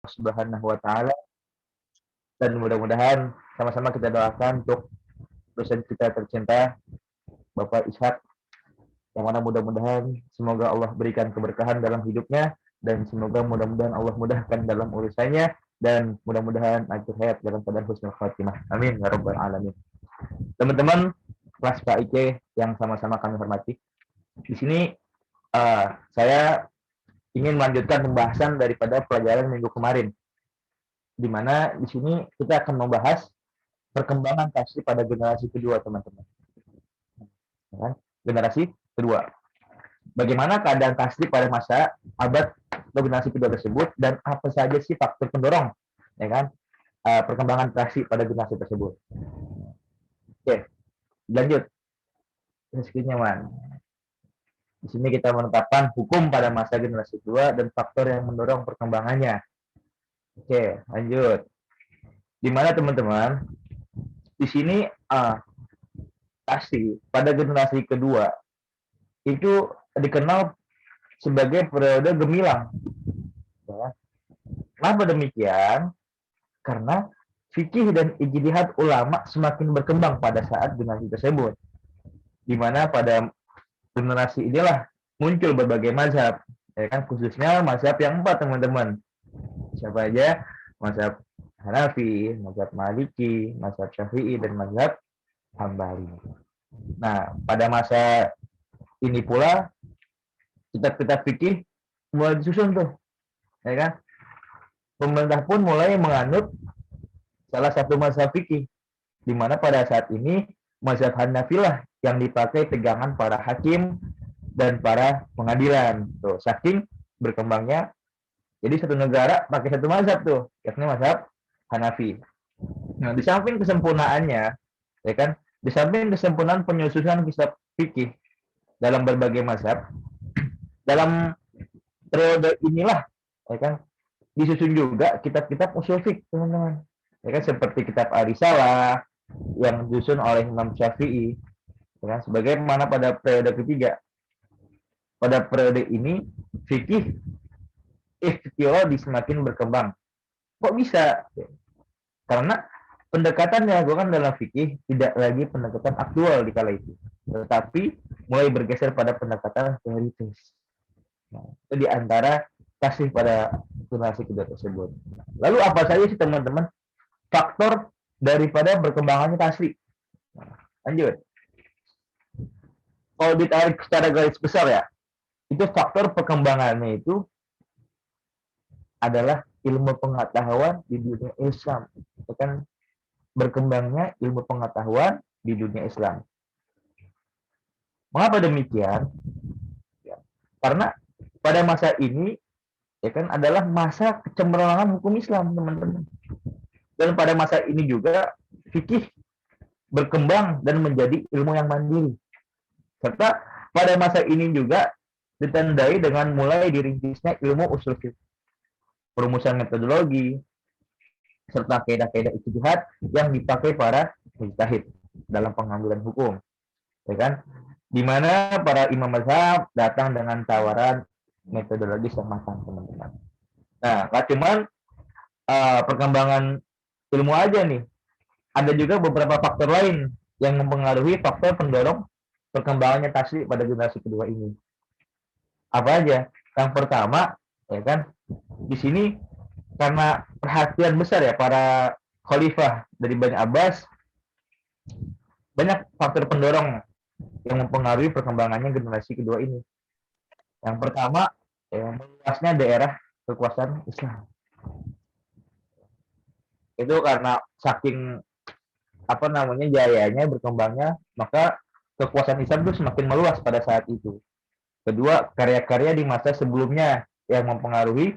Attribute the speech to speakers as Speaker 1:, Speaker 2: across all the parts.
Speaker 1: Subhanahu wa taala, dan mudah-mudahan sama-sama kita doakan untuk dosen kita tercinta Bapak Ishak, yang mana mudah-mudahan semoga Allah berikan keberkahan dalam hidupnya, dan semoga mudah-mudahan Allah mudahkan dalam urusannya, dan mudah-mudahan akhir hayat dalam keadaan husnul khatimah. Amin ya rabbal alamin. Teman-teman kelas Pak Ike yang sama-sama kami hormati, di sini saya ingin melanjutkan pembahasan daripada pelajaran minggu kemarin, di mana di sini kita akan membahas perkembangan tasawuf pada generasi kedua, teman-teman. Generasi kedua. Bagaimana keadaan tasawuf pada masa abad generasi kedua tersebut, dan apa saja sih faktor pendorong, ya kan, perkembangan tasawuf pada generasi tersebut. Oke, lanjut. Skripnya, Man. Di sini kita menetapkan hukum pada masa generasi kedua dan faktor yang mendorong perkembangannya. Oke, lanjut. Di mana, teman-teman? Di sini pasti pada generasi kedua itu dikenal sebagai periode gemilang. Ya. Kenapa demikian? Karena fikih dan ijtihad ulama semakin berkembang pada saat generasi tersebut. Di mana pada generasi inilah muncul berbagai mazhab, ya kan, khususnya mazhab yang 4, teman-teman. Siapa aja? Mazhab Hanafi, mazhab Maliki, mazhab Syafi'i, dan mazhab Hambali. Nah, pada masa ini pula kitab-kitab fikih mulai disusun tuh, ya kan? Pemerintah pun mulai menganut salah satu mazhab fikih, di mana pada saat ini mazhab Hanafilah yang dipakai pegangan para hakim dan para pengadilan. Tuh, saking berkembangnya, jadi satu negara pakai satu mazhab tuh, yakni mazhab Hanafi. Nah, di samping kesempurnaannya, ya kan, di samping kesempurnaan penyusunan kitab fikih dalam berbagai mazhab, dalam periode inilah, ya kan, disusun juga kitab-kitab usul fikih, teman-teman. Ya kan, seperti kitab Ar-Risalah yang disusun oleh Imam Syafi'i, ya kan, sebagaimana pada periode ketiga. Pada periode ini fikih ikhtilaf semakin berkembang. Kok bisa? Karena pendekatannya, gue kan dalam fikih tidak lagi pendekatan aktual di kala itu, tetapi mulai bergeser pada pendekatan teoritis. Nah, itu diantara kasih pada generasi kedua tersebut. Lalu apa saja sih, teman-teman, faktor daripada berkembangannya tasawuf? Nah, lanjut. Kalau ditarik secara garis besar ya, itu faktor perkembangannya itu adalah ilmu pengetahuan di dunia Islam. Itu kan berkembangnya ilmu pengetahuan di dunia Islam. Mengapa demikian? Ya, karena pada masa ini, ya kan, adalah masa kecemerlangan hukum Islam, teman-teman. Dan pada masa ini juga fikih berkembang dan menjadi ilmu yang mandiri. Serta pada masa ini juga ditandai dengan mulai dirintisnya ilmu usul fikih, perumusan metodologi, serta kaidah-kaidah ijtihad yang dipakai para mujtahid dalam pengambilan hukum, ya kan? Di mana para imam mazhab datang dengan tawaran metodologis yang matang, teman-teman. Nah, nggak cuman perkembangan ilmu aja nih, ada juga beberapa faktor lain yang mempengaruhi faktor pendorong perkembangannya tasawuf pada generasi kedua ini. Apa aja? Yang pertama, ya kan, di sini karena perhatian besar ya para khalifah dari Bani Abbas, banyak faktor pendorong yang mempengaruhi perkembangannya generasi kedua ini. Yang pertama, ya, meluasnya daerah kekuasaan Islam. Itu karena saking jayanya, berkembangnya, maka kekuasaan Islam itu semakin meluas pada saat itu. Kedua, karya-karya di masa sebelumnya yang mempengaruhi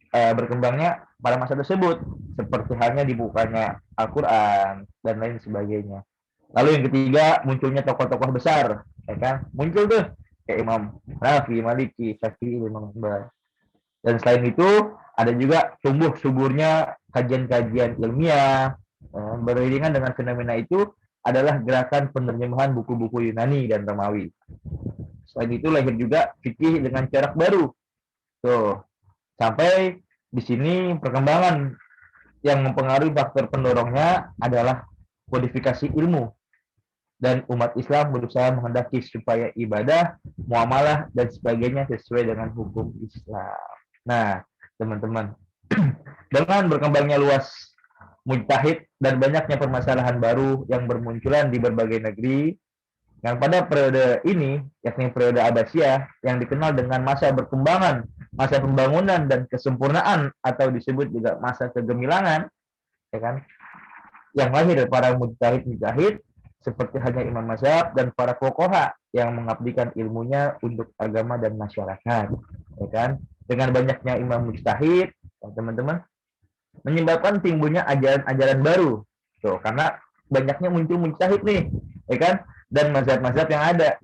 Speaker 1: berkembangnya pada masa tersebut, seperti halnya dibukanya Al-Quran dan lain sebagainya. Lalu yang ketiga, munculnya tokoh-tokoh besar, ya kan? Muncul tuh kayak Imam Rafi, Maliki, Syafi'i, Imam Hambal. Dan selain itu, ada juga tumbuh suburnya kajian-kajian ilmiah. Beriringan dengan fenomena itu adalah gerakan penerjemahan buku-buku Yunani dan Romawi. Selain itu lahir juga fikih dengan corak baru. Tuh, sampai Di sini perkembangan yang mempengaruhi faktor pendorongnya adalah kodifikasi ilmu, dan umat Islam berusaha menghendaki supaya ibadah, muamalah, dan sebagainya sesuai dengan hukum Islam. Nah, teman-teman, dengan berkembangnya luas mujtahid dan banyaknya permasalahan baru yang bermunculan di berbagai negeri, yang pada periode ini, yakni periode Abbasiyah, yang dikenal dengan masa berkembangan, masa pembangunan dan kesempurnaan, atau disebut juga masa kegemilangan, ya kan? Yang lahir para mujtahid-mujtahid seperti hanya imam mazhab dan para fuqaha yang mengabdikan ilmunya untuk agama dan masyarakat, ya kan? Dengan banyaknya imam mujtahid, ya, teman-teman, menyebabkan timbulnya ajaran-ajaran baru. Tuh, karena banyaknya muncul mujtahid nih, ya kan? Dan mazhab-mazhab yang ada,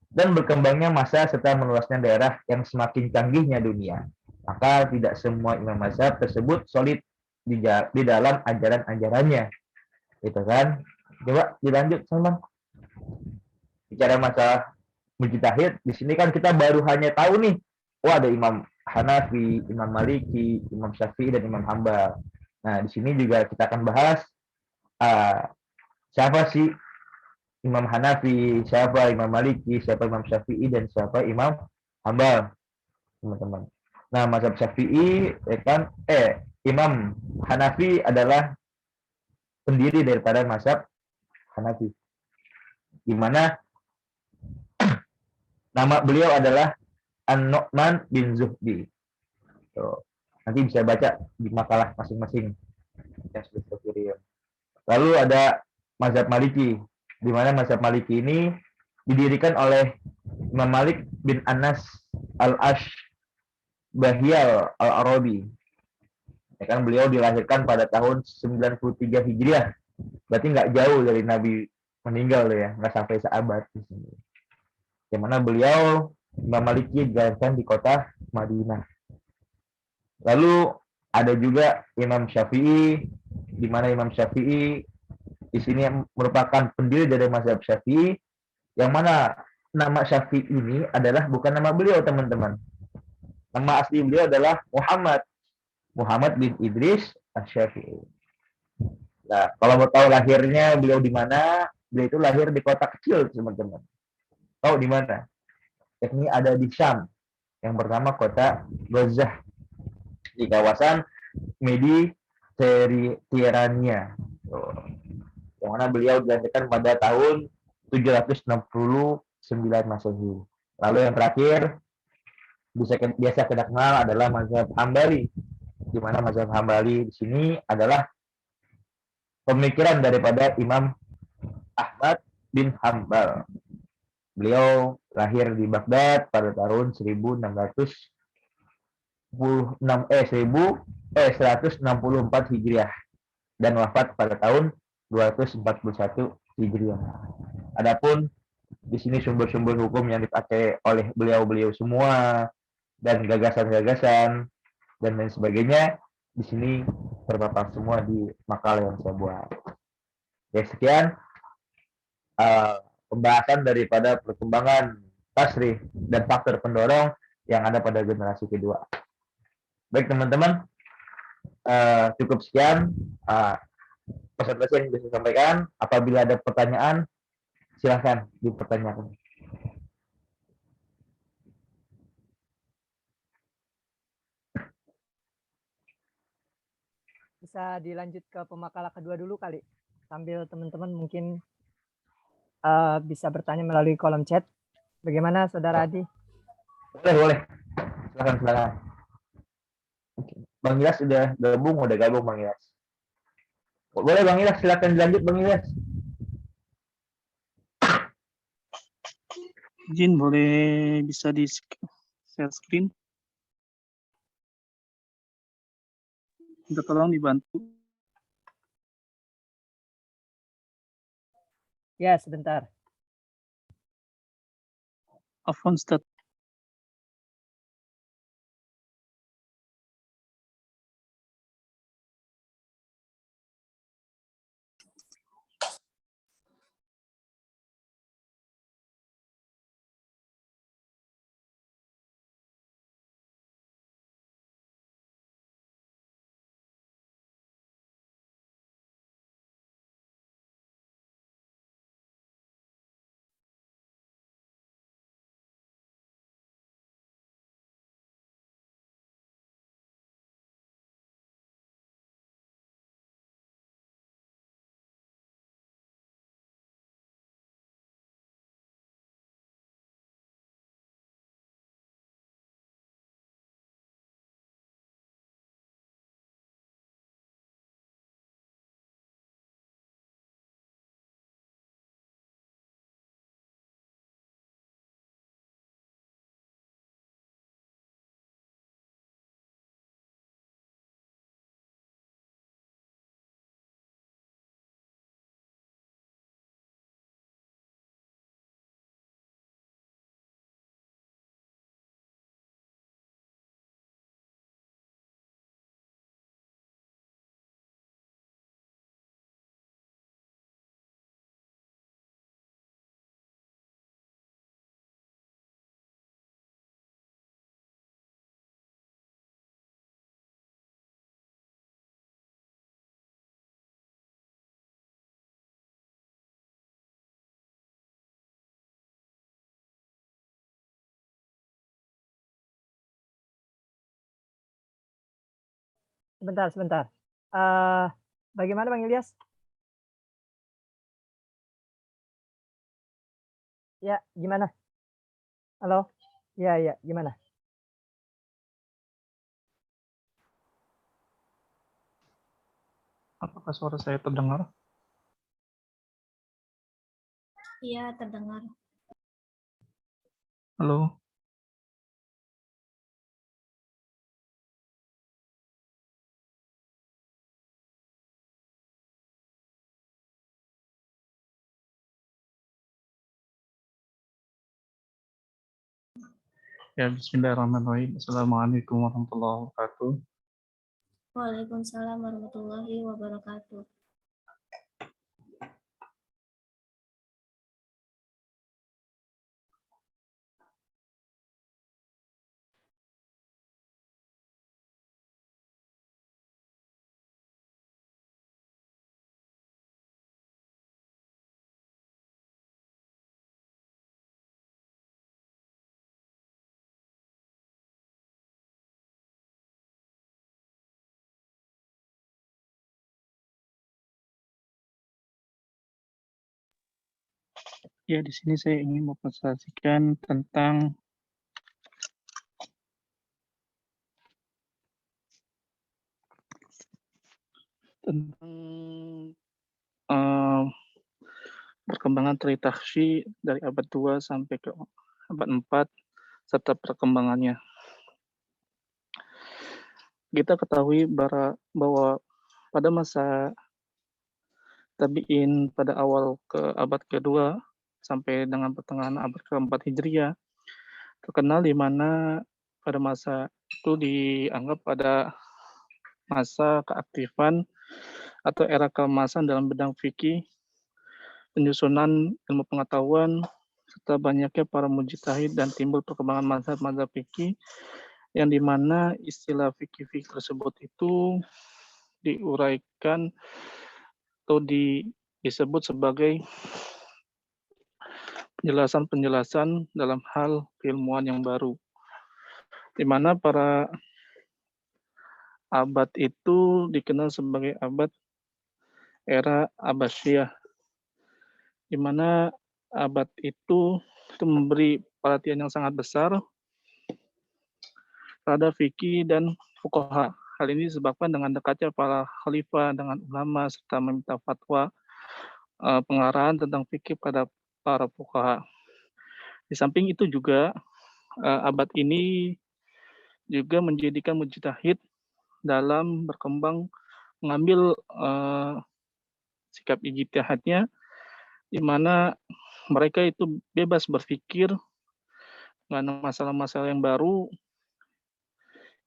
Speaker 1: dan berkembangnya masa serta meluasnya daerah yang semakin canggihnya dunia. Maka tidak semua imam mazhab tersebut solid di dalam ajaran-ajarannya, gitu kan? Coba dilanjut, Salman. Bicara masalah mujtahid, di sini kan kita baru hanya tahu nih, oh ada Imam Hanafi, Imam Maliki, Imam Syafi'i, dan Imam Hambal. Nah, di sini juga kita akan bahas uh, siapa sih Imam Hanafi, siapa Imam Maliki, siapa Imam Syafi'i, dan siapa Imam Hambal, teman-teman. Nah, mazhab Syafi'i, ya kan, Imam Hanafi adalah pendiri daripada mazhab Hanafi, di mana nama beliau adalah An-Nu'man bin Zuhdi. Tuh. Nanti bisa baca di makalah masing-masing yang sudah kirim. Lalu ada mazhab Maliki, di mana mazhab Maliki ini didirikan oleh Imam Malik bin Anas al-Ash Bahyal al-Arabi. Ya kan, beliau dilahirkan pada tahun 93 Hijriah. Berarti nggak jauh dari Nabi meninggal ya, nggak sampai seabad di sini. Yang mana beliau Imam Maliki dilahirkan di kota Madinah. Lalu ada juga Imam Syafi'i, di mana Imam Syafi'i di sini merupakan pendiri dari mazhab Syafi'i, yang mana nama Syafi'i ini adalah bukan nama beliau, teman-teman. Nama asli beliau adalah Muhammad bin Idris Asy-Syafi'i. Nah, kalau mau tahu lahirnya beliau di mana, beliau itu lahir di kota kecil, teman-teman. Tahu di mana? Yakni ada di Syam, yang bernama kota Gazah, di kawasan Mediterania. Yang mana beliau dilahirkan pada tahun 769 Masehi. Lalu yang terakhir biasa kita kenal adalah mazhab Hambali, di mana mazhab Hambali di sini adalah pemikiran daripada Imam Ahmad bin Hambal. Beliau lahir di Baghdad pada tahun 1164 Hijriah dan wafat pada tahun 241 Hijriah. Adapun di sini sumber-sumber hukum yang dipakai oleh beliau-beliau semua dan gagasan-gagasan dan lain sebagainya di sini terpampang semua di makalah yang saya buat. Ya, sekian pembahasan daripada perkembangan tasrih dan faktor pendorong yang ada pada generasi kedua. Baik, teman-teman, cukup sekian pesan-pesan yang bisa saya sampaikan. Apabila ada pertanyaan, silahkan dipertanyakan.
Speaker 2: Bisa dilanjut ke pemakalah kedua dulu kali, sambil teman-teman mungkin bisa bertanya melalui kolom chat. Bagaimana, Saudara Adi?
Speaker 1: Boleh. Silakan. Bang Ilyas udah gabung Bang Ilyas. Boleh Bang Ilyas, silakan dilanjut Bang Ilyas.
Speaker 3: Izin, boleh bisa di share screen? Minta tolong dibantu.
Speaker 2: Ya, sebentar.
Speaker 3: Afwan, Ustaz.
Speaker 2: Sebentar. Bagaimana Bang Ilyas? Ya, gimana? Halo? Ya, gimana?
Speaker 3: Apakah suara saya terdengar?
Speaker 4: Iya, terdengar.
Speaker 3: Halo? Ya, bismillahirrahmanirrahim. Assalamualaikum warahmatullahi wabarakatuh.
Speaker 4: Waalaikumsalam warahmatullahi wabarakatuh.
Speaker 3: Ya, di sini saya ingin mempresentasikan tentang eh, perkembangan Tritahsyi dari abad 2 sampai ke abad 4 serta perkembangannya. Kita ketahui bahwa pada masa Tabi'in pada awal ke abad kedua sampai dengan pertengahan abad keempat Hijriah terkenal di mana pada masa itu dianggap pada masa keaktifan atau era keemasan dalam bidang fikih, penyusunan ilmu pengetahuan, serta banyaknya para mujtahid dan timbul perkembangan mazhab-mazhab fikih yang dimana istilah fikih-fikih tersebut itu diuraikan atau disebut sebagai penjelasan-penjelasan dalam hal keilmuan yang baru, di mana para abad itu dikenal sebagai abad era Abbasiyah, di mana abad itu memberi perhatian yang sangat besar terhadap fikih dan fuqaha. Hal ini disebabkan dengan dekatnya para khalifah dengan ulama serta meminta fatwa pengarahan tentang fikih pada para fuqaha. Di samping itu juga abad ini juga menjadikan mujtahid dalam berkembang mengambil sikap ijtihadnya, di mana mereka itu bebas berpikir mengenai masalah-masalah yang baru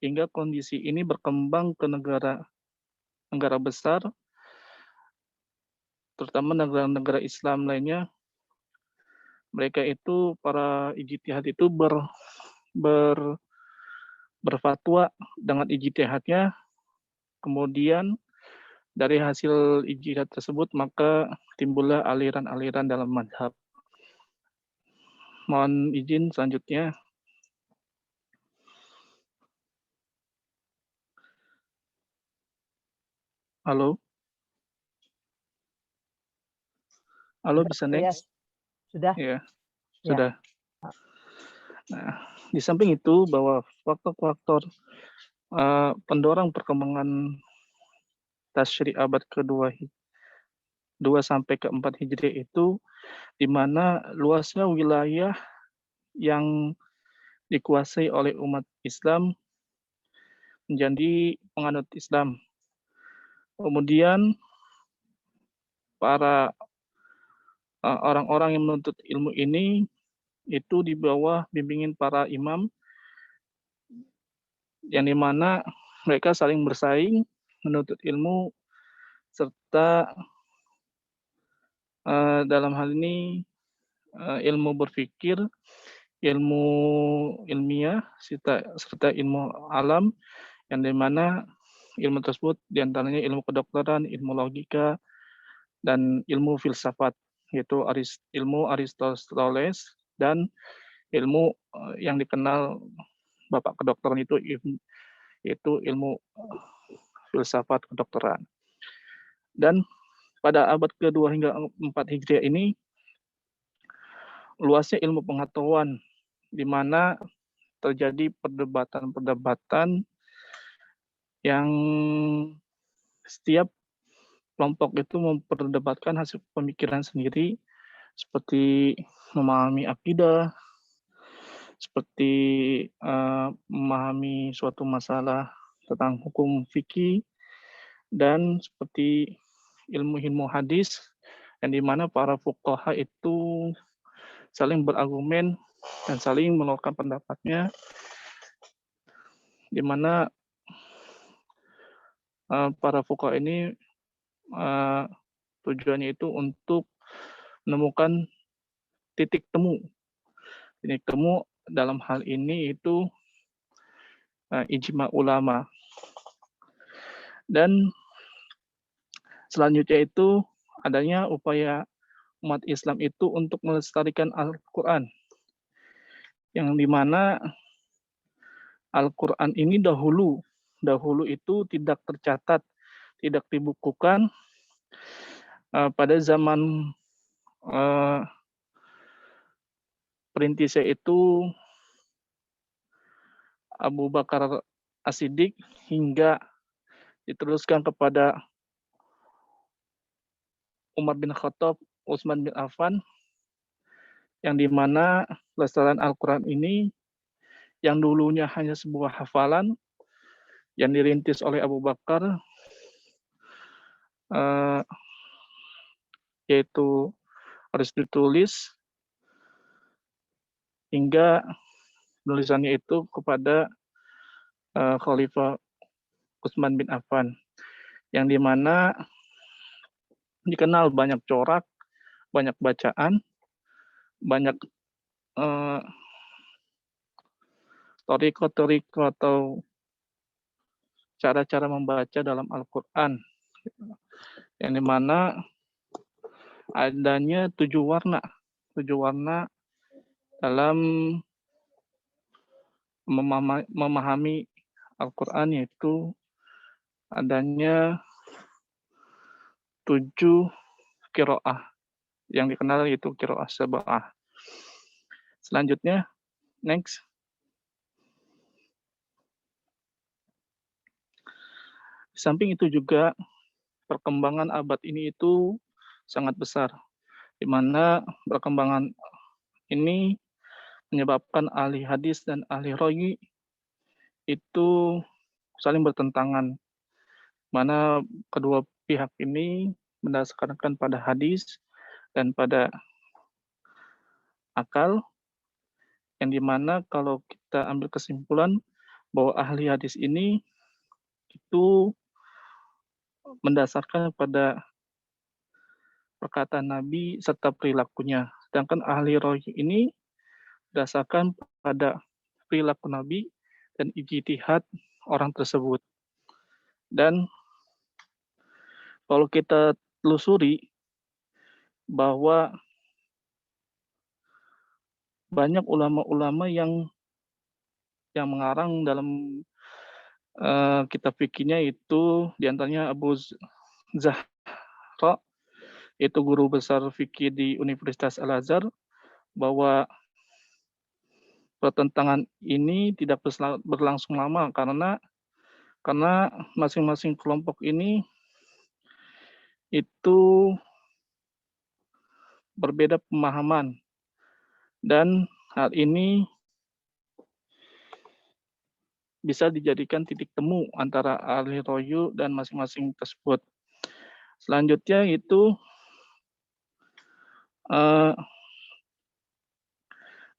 Speaker 3: hingga kondisi ini berkembang ke negara besar, terutama negara-negara Islam lainnya. Mereka itu para ijtihad itu berfatwa dengan ijtihadnya, kemudian dari hasil ijtihad tersebut maka timbullah aliran-aliran dalam mazhab. Mohon izin selanjutnya. Halo? Halo, bisa next?
Speaker 2: Sudah?
Speaker 3: Ya, sudah. Nah, di samping itu bahwa faktor-faktor pendorong perkembangan tasyri' abad kedua 2 sampai ke 4 Hijriah itu di mana luasnya wilayah yang dikuasai oleh umat Islam menjadi penganut Islam. Kemudian para orang-orang yang menuntut ilmu ini itu di bawah bimbingan para imam yang dimana mereka saling bersaing menuntut ilmu serta dalam hal ini ilmu berpikir, ilmu ilmiah serta ilmu alam yang dimana ilmu tersebut diantaranya ilmu kedokteran, ilmu logika, dan ilmu filsafat, yaitu ilmu Aristoteles dan ilmu yang dikenal bapak kedokteran itu yaitu ilmu filsafat kedokteran. Dan pada abad ke-2 hingga 4 Hijriah ini, luasnya ilmu pengetahuan, di mana terjadi perdebatan-perdebatan yang setiap kelompok itu memperdebatkan hasil pemikiran sendiri, seperti memahami akidah, seperti memahami suatu masalah tentang hukum fikih, dan seperti ilmu hadis, yang dimana para fuqaha itu saling berargumen dan saling mengeluarkan pendapatnya, di mana para fuqaha ini tujuannya itu untuk menemukan titik temu. Titik temu dalam hal ini itu ijma ulama. Dan selanjutnya itu adanya upaya umat Islam itu untuk melestarikan Al-Quran, yang dimana Al-Quran ini dahulu itu tidak tercatat, tidak dibukukan pada zaman perintisnya itu Abu Bakar As-Siddiq, hingga diteruskan kepada Umar bin Khattab, Utsman bin Affan, yang dimana pelestarian Al-Quran ini yang dulunya hanya sebuah hafalan yang dirintis oleh Abu Bakar, yaitu harus ditulis, hingga penulisannya itu kepada Khalifah Utsman bin Affan, yang dimana dikenal banyak corak, banyak bacaan, banyak toriko atau cara-cara membaca dalam Al-Quran, yang dimana adanya 7 warna dalam memahami Al-Quran, yaitu adanya 7 qiraah yang dikenal, yaitu qiraah sab'ah. Selanjutnya, next. Di samping itu juga perkembangan abad ini itu sangat besar, di mana perkembangan ini menyebabkan ahli hadis dan ahli rogi itu saling bertentangan, mana kedua pihak ini mendasarkan pada hadis dan pada akal, yang dimana kalau kita ambil kesimpulan bahwa ahli hadis ini itu mendasarkan pada perkataan Nabi serta perilakunya, sedangkan ahli rohi ini berdasarkan pada perilaku Nabi dan ijtihad orang tersebut. Dan kalau kita telusuri bahwa banyak ulama-ulama yang mengarang dalam kitab fikihnya, itu diantaranya Abu Zahra, itu guru besar fikih di Universitas Al-Azhar, bahwa pertentangan ini tidak berlangsung lama karena masing-masing kelompok ini itu berbeda pemahaman, dan hal ini bisa dijadikan titik temu antara ahli royu dan masing-masing tersebut. Selanjutnya itu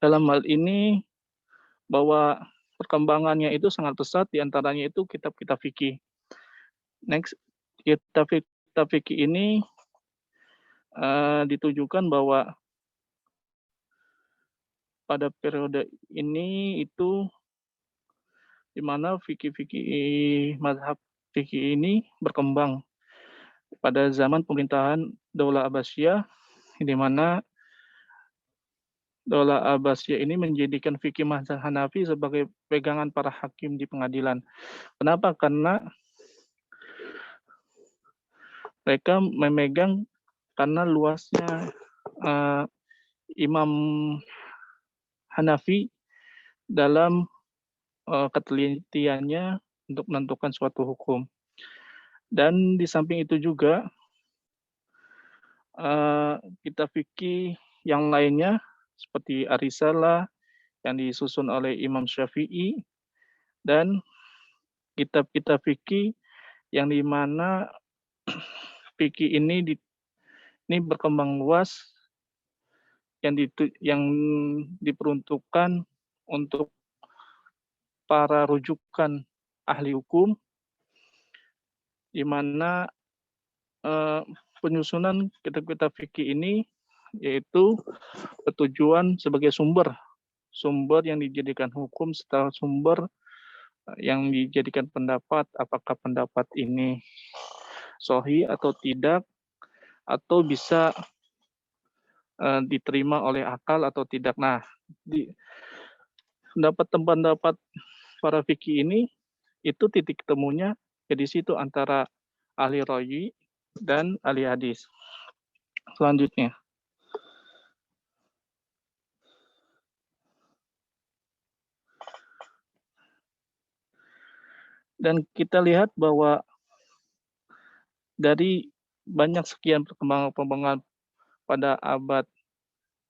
Speaker 3: dalam hal ini bahwa perkembangannya itu sangat pesat, diantaranya itu kitab-kitab fikih. Next, kitab fikih ini ditujukan bahwa pada periode ini itu di mana mazhab fikih ini berkembang pada zaman pemerintahan Daulah Abbasiyah, di mana Daulah Abbasiyah ini menjadikan fikih mazhab Hanafi sebagai pegangan para hakim di pengadilan. Kenapa? Karena mereka memegang karena luasnya Imam Hanafi dalam ketelitiannya untuk menentukan suatu hukum. Dan di samping itu juga kitab fikih yang lainnya seperti Ar-Risalah yang disusun oleh Imam Syafi'i dan kitab-kitab fikih yang di mana fikih ini berkembang luas yang diperuntukkan untuk para rujukan ahli hukum, di mana penyusunan kitab-kitab fikih ini yaitu bertujuan sebagai sumber yang dijadikan hukum serta sumber yang dijadikan pendapat, apakah pendapat ini sahih atau tidak, atau bisa diterima oleh akal atau tidak. Nah, pendapat para fikih ini itu titik temunya di situ antara ahli rawi dan ahli hadis. Selanjutnya, dan kita lihat bahwa dari banyak sekian perkembangan pada abad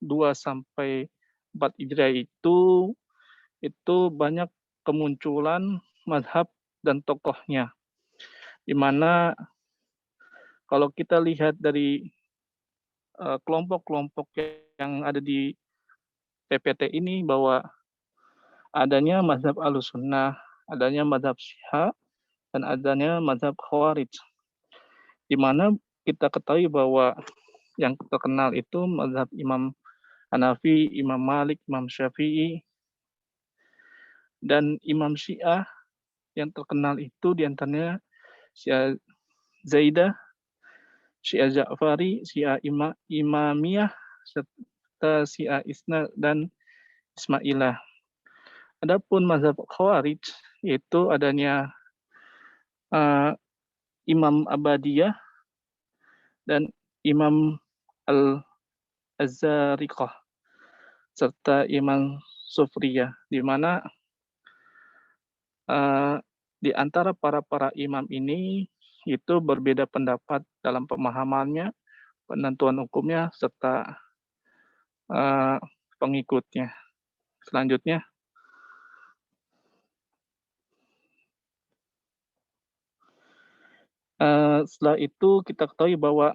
Speaker 3: 2 sampai 4 Hijriah itu banyak kemunculan mazhab dan tokohnya. Di mana kalau kita lihat dari kelompok-kelompok yang ada di PPT ini bahwa adanya mazhab Ahlussunnah, adanya mazhab Syiah, dan adanya mazhab Khawarij. Di mana kita ketahui bahwa yang terkenal itu mazhab Imam Hanafi, Imam Malik, Imam Syafi'i, dan Imam Syiah yang terkenal itu diantaranya Syiah Zaidah, Syiah Ja'fari, Syiah Imamiyah, serta Syiah Isna dan Ismailah. Adapun mazhab Khawarij yaitu adanya Imam Abadiyah dan Imam Al-Azzariqah serta Imam Sufriyah, di mana di antara para imam ini itu berbeda pendapat dalam pemahamannya, penentuan hukumnya, serta pengikutnya. Selanjutnya, setelah itu kita ketahui bahwa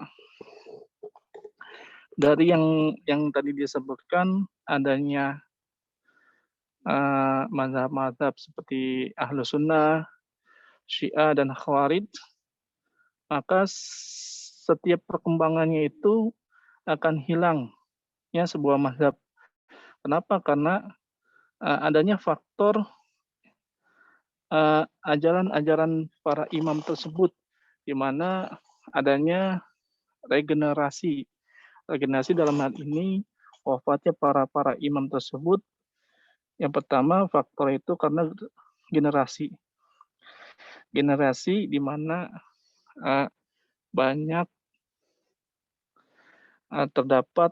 Speaker 3: dari yang tadi disebutkan adanya mazhab-mazhab seperti Ahlus Sunnah, Syiah, dan Khawarij, maka setiap perkembangannya itu akan hilangnya sebuah mazhab. Kenapa? Karena adanya faktor ajaran-ajaran para imam tersebut, di mana adanya regenerasi dalam hal ini wafatnya para imam tersebut. Yang pertama faktor itu karena generasi di mana banyak terdapat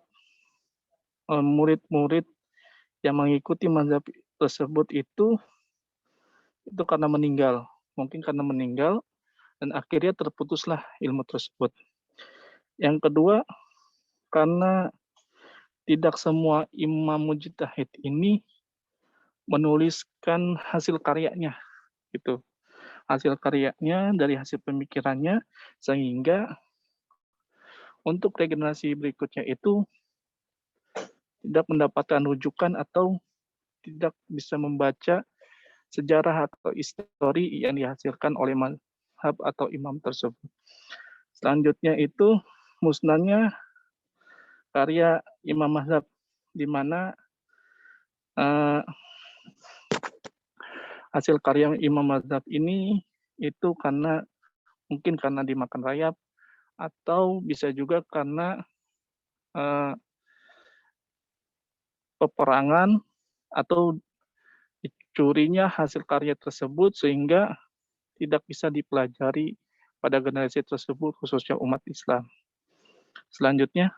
Speaker 3: murid-murid yang mengikuti mazhab tersebut itu karena meninggal, mungkin karena meninggal, dan akhirnya terputuslah ilmu tersebut. Yang kedua, karena tidak semua imam mujtahid ini menuliskan hasil karyanya, gitu. Hasil karyanya dari hasil pemikirannya, sehingga untuk regenerasi berikutnya itu tidak mendapatkan rujukan atau tidak bisa membaca sejarah atau histori yang dihasilkan oleh mazhab atau imam tersebut. Selanjutnya itu musnahnya karya imam mazhab, di mana hasil karya imam mazhab ini itu mungkin karena dimakan rayap, atau bisa juga karena peperangan atau dicurinya hasil karya tersebut sehingga tidak bisa dipelajari pada generasi tersebut, khususnya umat Islam. Selanjutnya,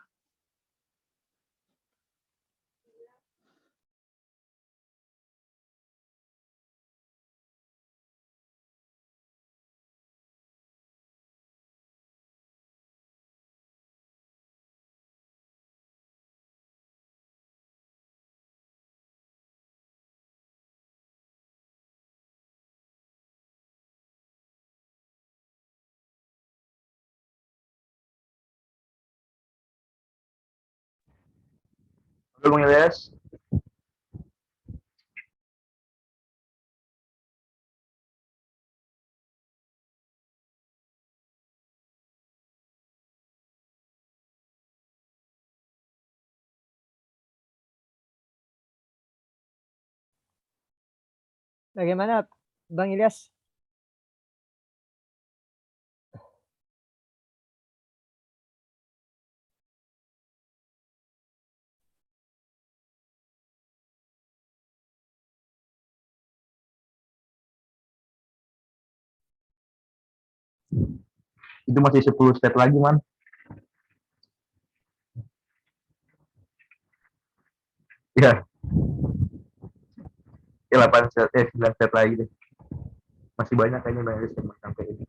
Speaker 1: Oke, Bung Ilyas.
Speaker 2: Bagaimana Bang Ilyas?
Speaker 1: Itu masih 10 step lagi, Man. Ya, ya 8 step, 9 step lagi deh. Masih banyak kayaknya Bang Ilyas yang mau sampai ini.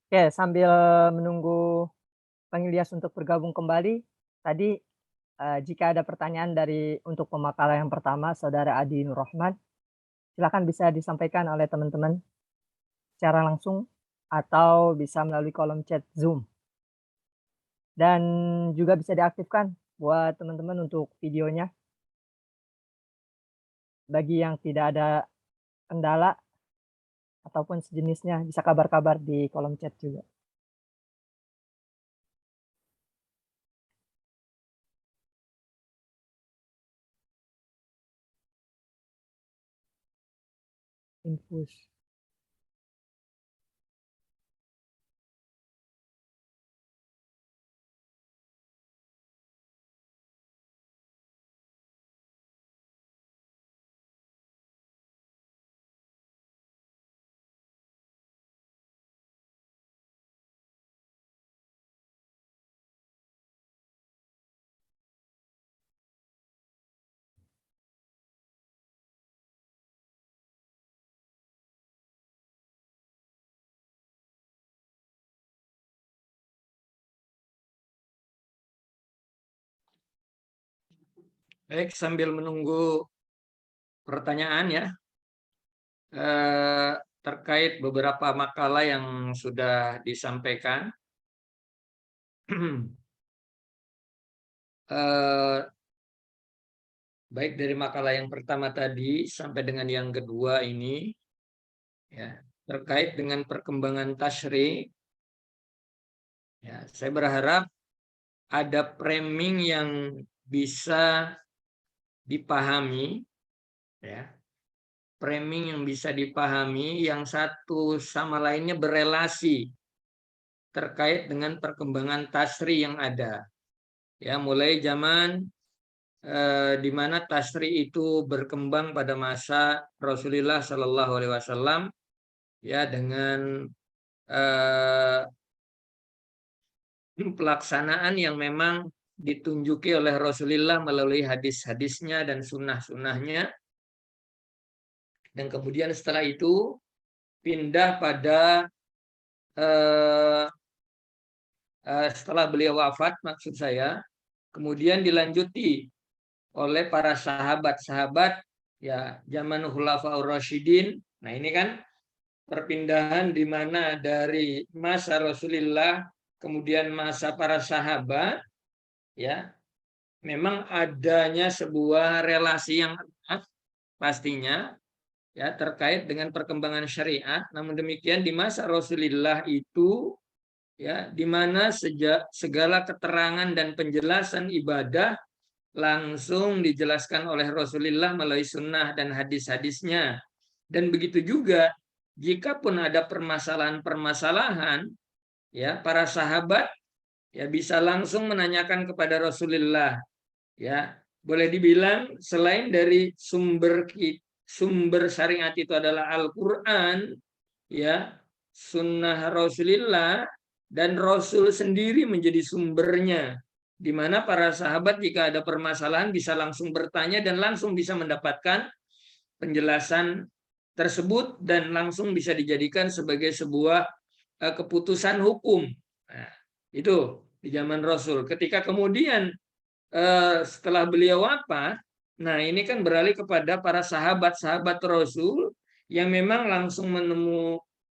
Speaker 2: Oke, sambil menunggu Bang Ilyas untuk bergabung kembali, tadi jika ada pertanyaan untuk pemakalan yang pertama, Saudara Adi Nur Rahman, silakan bisa disampaikan oleh teman-teman secara langsung atau bisa melalui kolom chat Zoom. Dan juga bisa diaktifkan buat teman-teman untuk videonya. Bagi yang tidak ada kendala ataupun sejenisnya, bisa kabar-kabar di kolom chat juga. Infus.
Speaker 5: Baik, sambil menunggu pertanyaan ya, terkait beberapa makalah yang sudah disampaikan. Baik dari makalah yang pertama tadi sampai dengan yang kedua ini, ya, terkait dengan perkembangan tasyri, ya, saya berharap ada framing yang bisa dipahami, ya, framing yang bisa dipahami, yang satu sama lainnya berelasi terkait dengan perkembangan tasyri yang ada. Ya, mulai zaman di mana tasyri itu berkembang pada masa Rasulullah Shallallahu Alaihi Wasallam, ya, dengan pelaksanaan yang memang ditunjuki oleh Rasulullah melalui hadis-hadisnya dan sunnah-sunnahnya. Dan kemudian setelah itu pindah pada setelah beliau wafat, maksud saya, kemudian dilanjuti oleh para sahabat-sahabat, ya, zaman Khulafaur Rasyidin. Nah, ini kan perpindahan di mana dari masa Rasulullah kemudian masa para sahabat, ya, memang adanya sebuah relasi yang erat pastinya, ya, terkait dengan perkembangan syariat. Namun demikian di masa Rasulullah itu, ya, di mana segala keterangan dan penjelasan ibadah langsung dijelaskan oleh Rasulullah melalui sunnah dan hadis-hadisnya. Dan begitu juga jika pun ada permasalahan-permasalahan, ya, para sahabat, ya, bisa langsung menanyakan kepada Rasulullah. Ya, boleh dibilang selain dari sumber sumber syariat itu adalah Al-Quran, ya, sunnah Rasulullah, dan Rasul sendiri menjadi sumbernya, di mana para sahabat jika ada permasalahan bisa langsung bertanya dan langsung bisa mendapatkan penjelasan tersebut dan langsung bisa dijadikan sebagai sebuah keputusan hukum. Nah, itu di zaman Rasul. Ketika kemudian setelah beliau wafat, nah ini kan beralih kepada para sahabat-sahabat Rasul yang memang langsung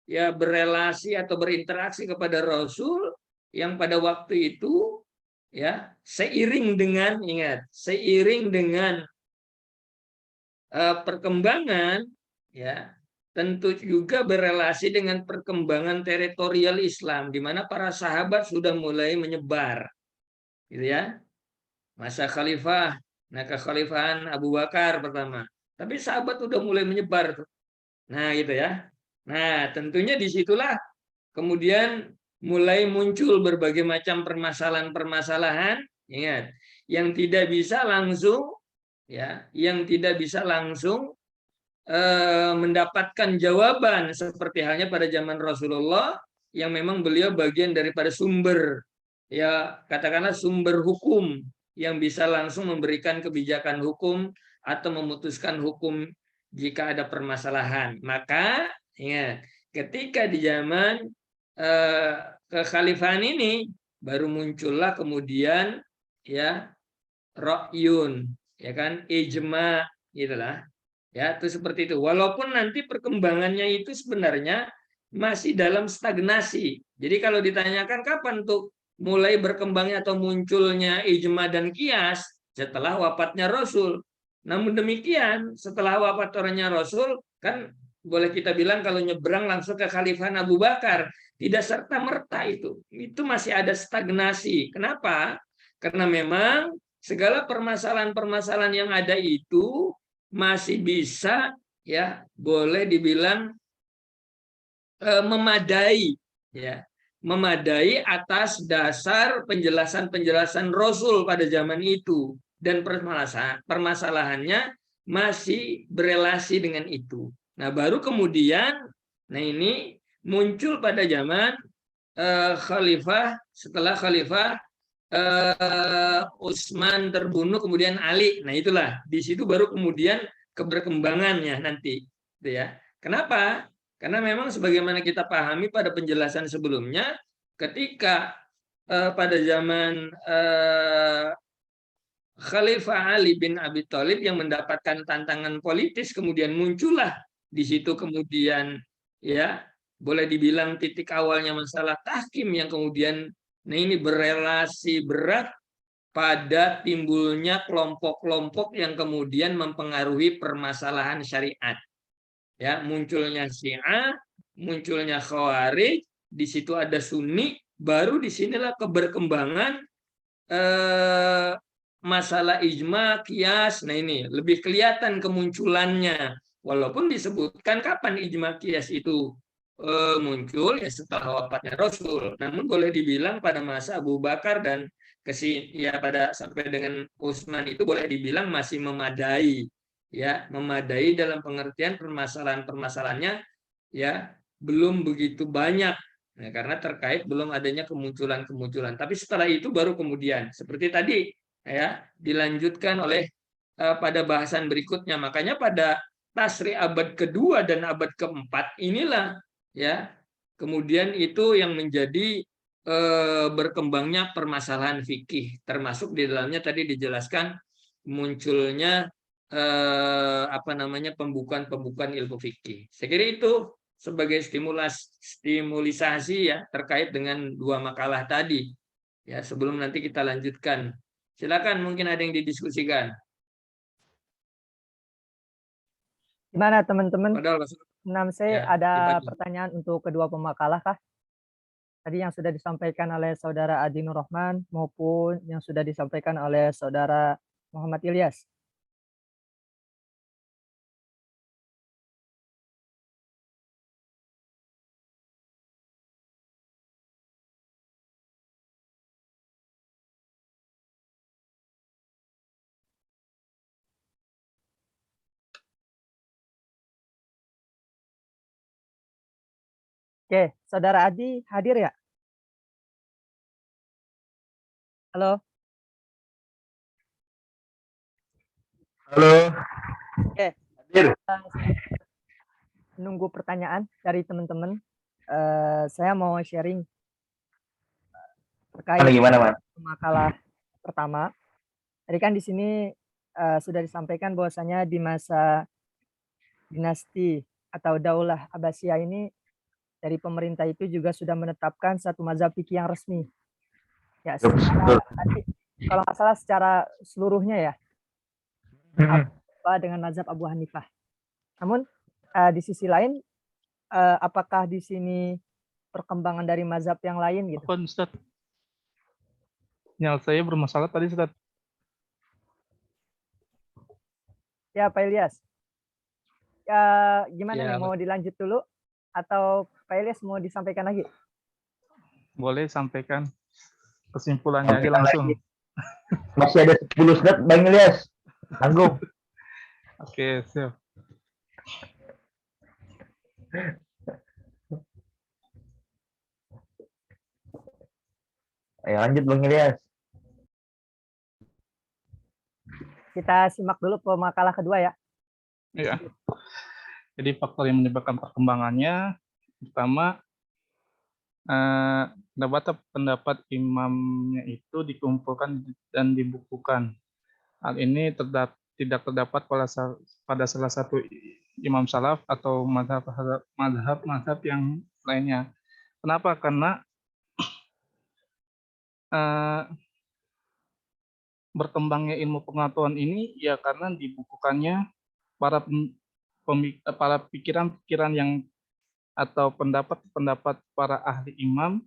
Speaker 5: ya berelasi atau berinteraksi kepada Rasul yang pada waktu itu ya seiring dengan perkembangan, ya tentu juga berelasi dengan perkembangan teritorial Islam, di mana para sahabat sudah mulai menyebar, gitu ya. Masa khalifah, nah kekhalifahan Abu Bakar pertama, tapi sahabat sudah mulai menyebar tuh. Nah gitu ya. Nah tentunya disitulah kemudian mulai muncul berbagai macam permasalahan-permasalahan, ingat, yang tidak bisa langsung, ya, yang tidak bisa langsung mendapatkan jawaban seperti halnya pada zaman Rasulullah yang memang beliau bagian daripada sumber, ya katakanlah sumber hukum yang bisa langsung memberikan kebijakan hukum atau memutuskan hukum jika ada permasalahan. Maka ingat, ketika di zaman kekhalifahan ini baru muncullah kemudian ya ra'yun, ya kan, ijma, gitulah. Ya, itu seperti itu. Walaupun nanti perkembangannya itu sebenarnya masih dalam stagnasi. Jadi kalau ditanyakan kapan tuh mulai berkembangnya atau munculnya ijma dan kias, setelah wafatnya Rasul. Namun demikian, setelah wafatnya Rasul, kan boleh kita bilang kalau nyebrang langsung ke Khalifah Abu Bakar, tidak serta-merta itu. Itu masih ada stagnasi. Kenapa? Karena memang segala permasalahan-permasalahan yang ada itu masih bisa, ya boleh dibilang memadai, ya memadai atas dasar penjelasan-penjelasan Rasul pada zaman itu, dan permasalahannya masih berelasi dengan itu. Nah baru kemudian, nah ini muncul pada zaman Khalifah, setelah Khalifah Utsman terbunuh kemudian Ali. Nah itulah di situ baru kemudian keberkembangannya nanti, gitu ya. Kenapa? Karena memang sebagaimana kita pahami pada penjelasan sebelumnya, ketika pada zaman Khalifah Ali bin Abi Thalib yang mendapatkan tantangan politis, kemudian muncullah di situ kemudian, ya boleh dibilang titik awalnya masalah tahkim yang kemudian, nah ini berelasi berat pada timbulnya kelompok-kelompok yang kemudian mempengaruhi permasalahan syariat. Ya, munculnya Syiah, munculnya Khawarij, di situ ada Sunni, baru disinilah keberkembangan masalah ijma, kias. Nah ini lebih kelihatan kemunculannya. Walaupun disebutkan kapan ijma kias itu muncul, ya setelah wafatnya Rasul. Namun boleh dibilang pada masa Abu Bakar dan ya pada sampai dengan Utsman itu boleh dibilang masih memadai, ya memadai dalam pengertian permasalahan-permasalahannya ya belum begitu banyak. Nah, karena terkait belum adanya kemunculan-kemunculan. Tapi setelah itu baru kemudian seperti tadi ya dilanjutkan oleh pada bahasan berikutnya. Makanya pada Tasri abad kedua dan abad keempat inilah ya kemudian itu yang menjadi berkembangnya permasalahan fikih, termasuk di dalamnya tadi dijelaskan munculnya apa namanya pembukaan ilmu fikih. Saya kira itu sebagai stimulisasi ya terkait dengan dua makalah tadi. Ya, sebelum nanti kita lanjutkan. Silakan, mungkin ada yang didiskusikan.
Speaker 2: Gimana teman-teman?
Speaker 5: Padahal
Speaker 2: Saya
Speaker 5: ya,
Speaker 2: ada
Speaker 5: dipanggil.
Speaker 2: pertanyaan untuk kedua pemakalah kah? Tadi yang sudah disampaikan oleh Saudara Adi Nur Rahman maupun yang sudah disampaikan oleh Saudara Muhammad Ilyas. Oke, Saudara Adi hadir ya? Halo?
Speaker 1: Halo,
Speaker 2: Oke,
Speaker 1: hadir.
Speaker 2: sambil menunggu pertanyaan dari teman-teman, saya mau sharing terkait
Speaker 1: Gimana, Man?
Speaker 2: makalah pertama. Tadi kan di sini sudah disampaikan bahwasanya di masa dinasti atau Daulah Abbasiyah ini dari pemerintah itu juga sudah menetapkan satu mazhab fikih yang resmi. Ya,
Speaker 1: Betul.
Speaker 2: tadi kalau nggak salah secara seluruhnya ya,
Speaker 1: Hmm.
Speaker 2: dengan mazhab Abu Hanifah. Namun di sisi lain, apakah di sini perkembangan dari mazhab yang lain gitu?
Speaker 3: Apa Ustaz? Sinyal saya bermasalah tadi Ustaz.
Speaker 2: Ya, Pak Ilyas. Ya, gimana
Speaker 5: Ya,
Speaker 2: nih, mau dilanjut dulu atau Pak Ilyas mau disampaikan lagi?
Speaker 3: Boleh sampaikan kesimpulannya aja langsung.
Speaker 1: Masih ada 10 slot, Bang Ilyas. Tanggung.
Speaker 3: Oke, siap.
Speaker 1: Ayo lanjut, Bang Ilyas.
Speaker 2: Kita simak dulu pemakalah kedua ya.
Speaker 3: Iya. Jadi faktor yang menyebabkan perkembangannya pertama pendapat imamnya itu dikumpulkan dan dibukukan. Hal ini tidak terdapat pada salah satu imam salaf atau mazhab yang lainnya. Kenapa? Karena berkembangnya ilmu pengetahuan ini ya karena dibukukannya para pikiran-pikiran yang atau pendapat-pendapat para ahli imam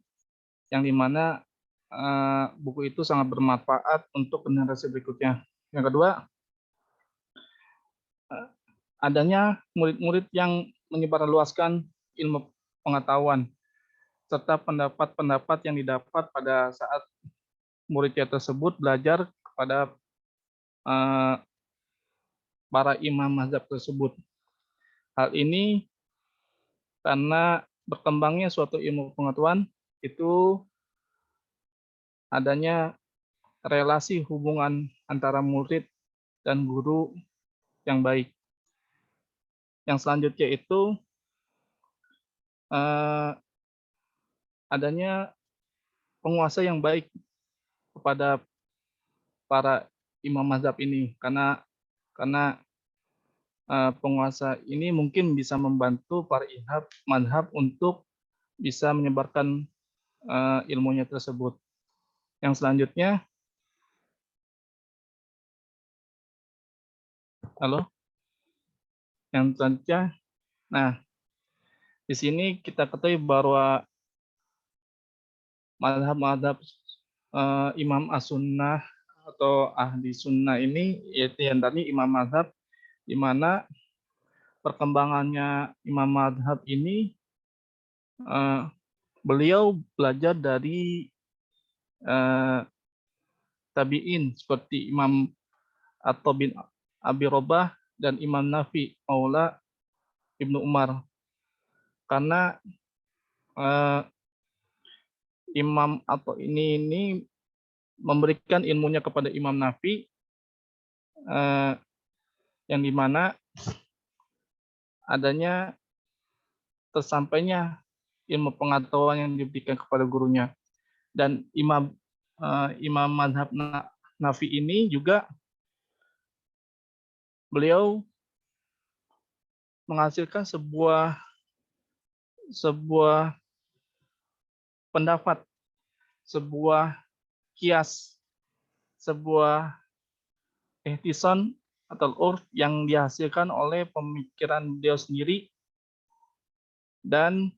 Speaker 3: yang dimana buku itu sangat bermanfaat untuk generasi berikutnya. Yang kedua, adanya murid-murid yang menyebarluaskan ilmu pengetahuan serta pendapat-pendapat yang didapat pada saat muridnya tersebut belajar kepada para imam mazhab tersebut. Hal ini karena berkembangnya suatu ilmu pengetahuan itu adanya relasi hubungan antara murid dan guru yang baik. Yang selanjutnya itu adanya penguasa yang baik kepada para imam mazhab ini karena penguasa ini mungkin bisa membantu para mazhab untuk bisa menyebarkan ilmunya tersebut. Yang selanjutnya, nah di sini kita ketahui bahwa mazhab imam as-sunnah atau ahli sunnah ini yaitu yang tadi imam mazhab di mana perkembangannya imam mazhab ini beliau belajar dari tabi'in seperti Imam Atha bin Abi Robah dan Imam Nafi Maula Ibnu Umar. Karena Imam Atha ini memberikan ilmunya kepada Imam Nafi yang dimana adanya tersampainya ilmu pengetahuan yang diberikan kepada gurunya. Dan imam mazhab Nafi ini juga beliau menghasilkan sebuah pendapat, sebuah kias, sebuah ihtisan atau urf yang dihasilkan oleh pemikiran beliau sendiri, dan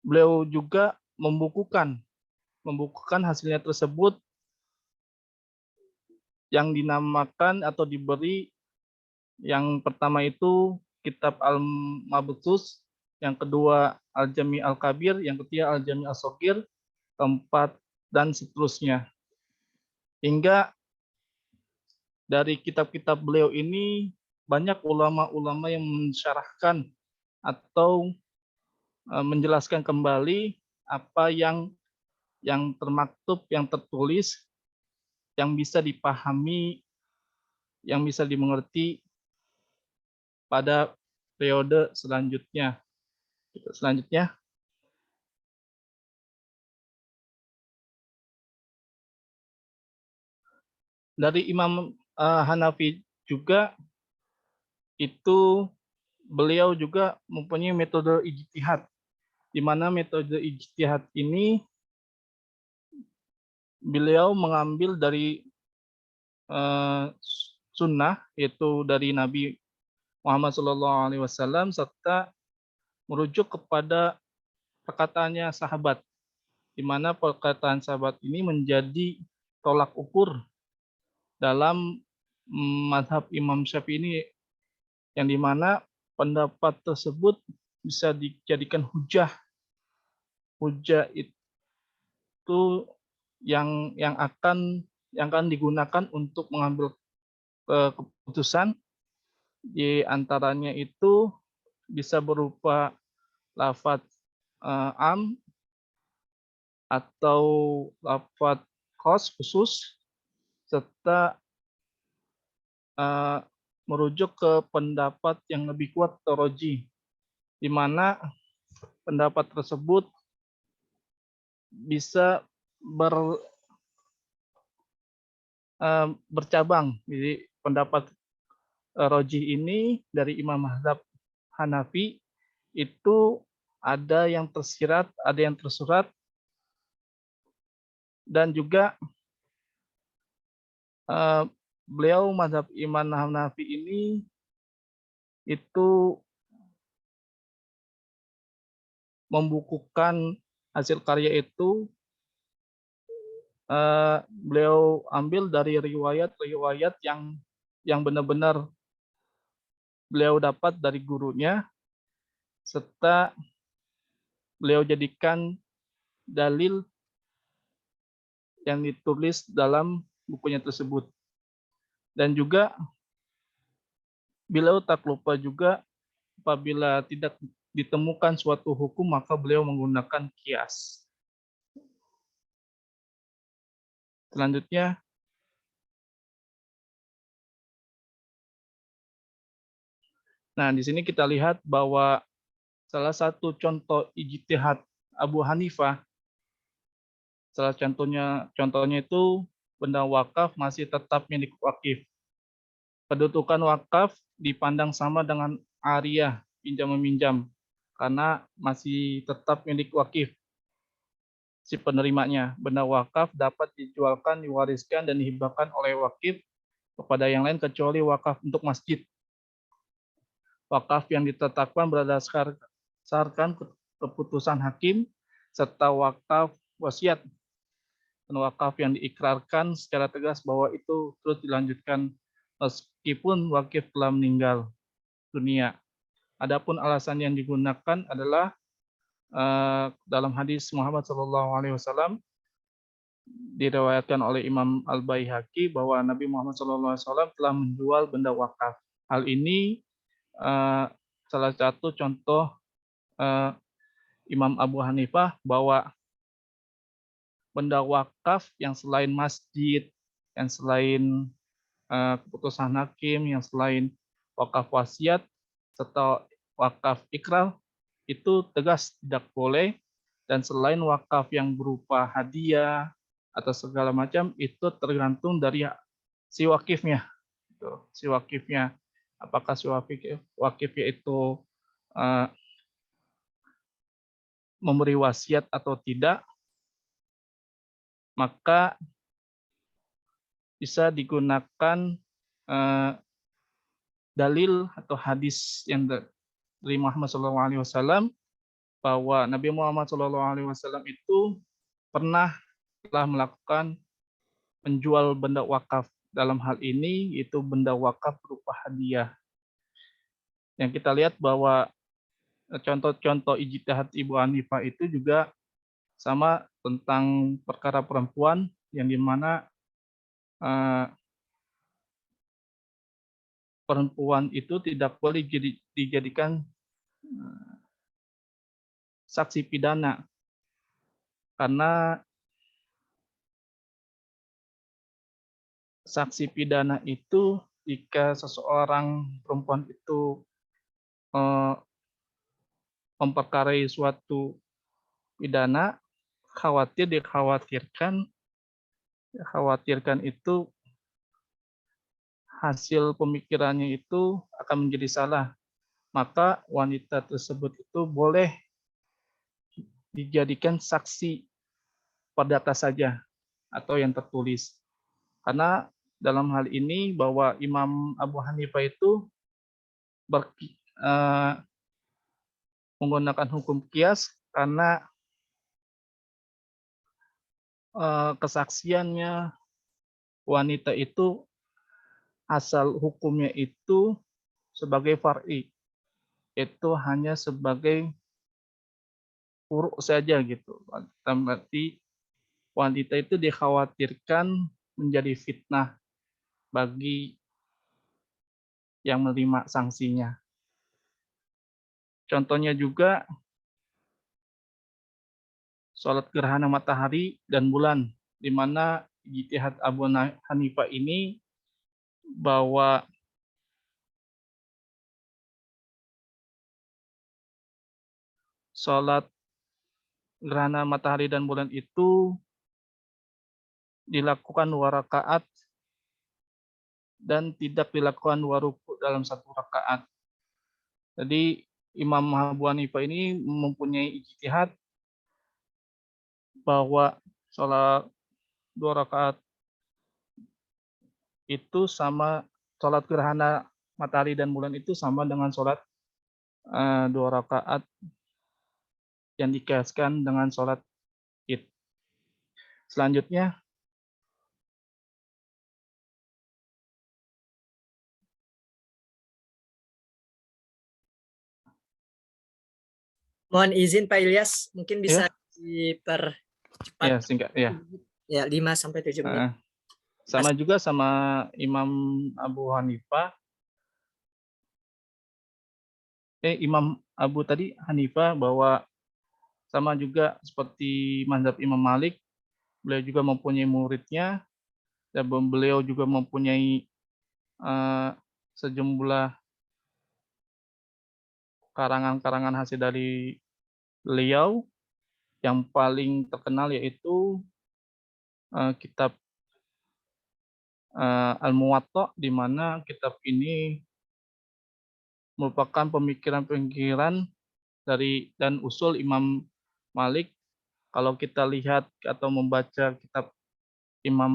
Speaker 3: beliau juga membukukan hasilnya tersebut yang dinamakan atau diberi yang pertama itu kitab Al-Mabthus, yang kedua Al-Jami' Al-Kabir, yang ketiga Al-Jami' As-Shaghir, keempat dan seterusnya. Hingga dari kitab-kitab beliau ini banyak ulama-ulama yang mensyarahkan atau menjelaskan kembali apa yang termaktub, yang tertulis, yang bisa dipahami, yang bisa dimengerti pada periode selanjutnya. Selanjutnya, dari Imam Hanafi juga itu beliau juga mempunyai metode ijtihad, di mana metode ijtihad ini beliau mengambil dari sunnah, yaitu dari Nabi Muhammad SAW, serta merujuk kepada perkataannya sahabat, di mana perkataan sahabat ini menjadi tolak ukur dalam mazhab Imam Syafi'i ini, yang di mana pendapat tersebut bisa dijadikan hujah. Hujah itu yang akan digunakan untuk mengambil keputusan. Di antaranya itu bisa berupa lafadz am atau lafadz khusus, serta merujuk ke pendapat yang lebih kuat atau roji, di mana pendapat tersebut bisa bercabang. Jadi pendapat roji ini dari Imam Mazhab Hanafi itu ada yang tersirat, ada yang tersurat, dan juga beliau Mazhab Imam Hanafi ini itu membukukan hasil karya itu, beliau ambil dari riwayat-riwayat yang benar-benar beliau dapat dari gurunya, serta beliau jadikan dalil yang ditulis dalam bukunya tersebut. Dan juga beliau tak lupa juga apabila tidak ditemukan suatu hukum, maka beliau menggunakan kias. Selanjutnya, nah di sini kita lihat bahwa salah satu contoh ijtihad Abu Hanifah, salah contohnya itu benda wakaf masih tetap milik wakif. Kedudukan wakaf dipandang sama dengan ariyah, pinjam-meminjam, karena masih tetap milik wakif si penerimanya. Benda wakaf dapat dijualkan, diwariskan, dan dihibahkan oleh wakif kepada yang lain kecuali wakaf untuk masjid. Wakaf yang ditetapkan berdasarkan keputusan hakim, serta wakaf wasiat, dan wakaf yang diikrarkan secara tegas bahwa itu terus dilanjutkan meskipun wakif telah meninggal dunia. Adapun alasan yang digunakan adalah dalam hadis Muhammad SAW diriwayatkan oleh Imam Al-Baihaqi bahwa Nabi Muhammad SAW telah menjual benda wakaf. Hal ini salah satu contoh Imam Abu Hanifah bahwa benda wakaf yang selain masjid, yang selain keputusan hakim, yang selain wakaf wasiat, serta wakaf ikrar, itu tegas tidak boleh. Dan selain wakaf yang berupa hadiah atau segala macam, itu tergantung dari si wakifnya. Si wakifnya, apakah si wakifnya itu memberi wasiat atau tidak, maka bisa digunakan dalil atau hadis yang dari Muhammad SAW bahwa Nabi Muhammad SAW itu telah melakukan menjual benda wakaf. Dalam hal ini itu benda wakaf berupa hadiah. Yang kita lihat bahwa contoh-contoh ijtihad Ibu Hanifah itu juga sama tentang perkara perempuan, yang dimana perempuan itu tidak boleh dijadikan saksi pidana. Karena saksi pidana itu jika seseorang perempuan itu memperkarai suatu pidana, dikhawatirkan itu hasil pemikirannya itu akan menjadi salah. Maka wanita tersebut itu boleh dijadikan saksi perdata saja atau yang tertulis. Karena dalam hal ini bahwa Imam Abu Hanifah itu menggunakan hukum kias karena kesaksiannya wanita itu asal hukumnya itu sebagai far'i, itu hanya sebagai furu' saja gitu. Berarti wanita itu dikhawatirkan menjadi fitnah bagi yang menerima sanksinya. Contohnya juga sholat gerhana matahari dan bulan, di mana ijtihad Abu Hanifah ini bahwa sholat gerhana matahari dan bulan itu dilakukan 2 rakaat dan tidak dilakukan 2 rukuk dalam 1 rakaat. Jadi Imam Abu Hanifah ini mempunyai ijtihad bahwa sholat 2 rakaat itu sama, sholat gerhana matahari dan bulan itu sama dengan sholat 2 rakaat yang dikiaskan dengan sholat id. Selanjutnya,
Speaker 2: Mohon izin Pak Ilyas, mungkin bisa dipercepat.
Speaker 3: ya singkat ya.
Speaker 2: Ya, 5-7 menit.
Speaker 3: Sama juga sama Imam Abu Hanifah. Imam Abu tadi Hanifah bahwa sama juga seperti mazhab Imam Malik, beliau juga mempunyai muridnya dan beliau juga mempunyai sejumlah karangan-karangan hasil dari beliau. Yang paling terkenal yaitu kitab Al-Muwatta, di mana kitab ini merupakan pemikiran-pemikiran dari dan usul Imam Malik. Kalau kita lihat atau membaca kitab Imam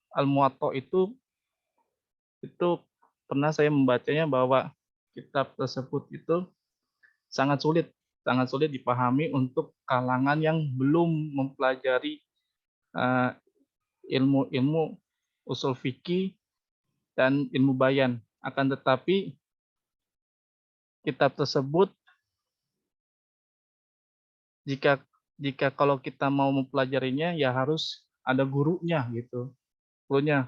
Speaker 3: Al-Muwatta itu pernah saya membacanya bahwa kitab tersebut itu sangat sulit dipahami untuk kalangan yang belum mempelajari ilmu usul fikih dan ilmu bayan. Akan tetapi kitab tersebut jika kalau kita mau mempelajarinya ya harus ada gurunya gitu.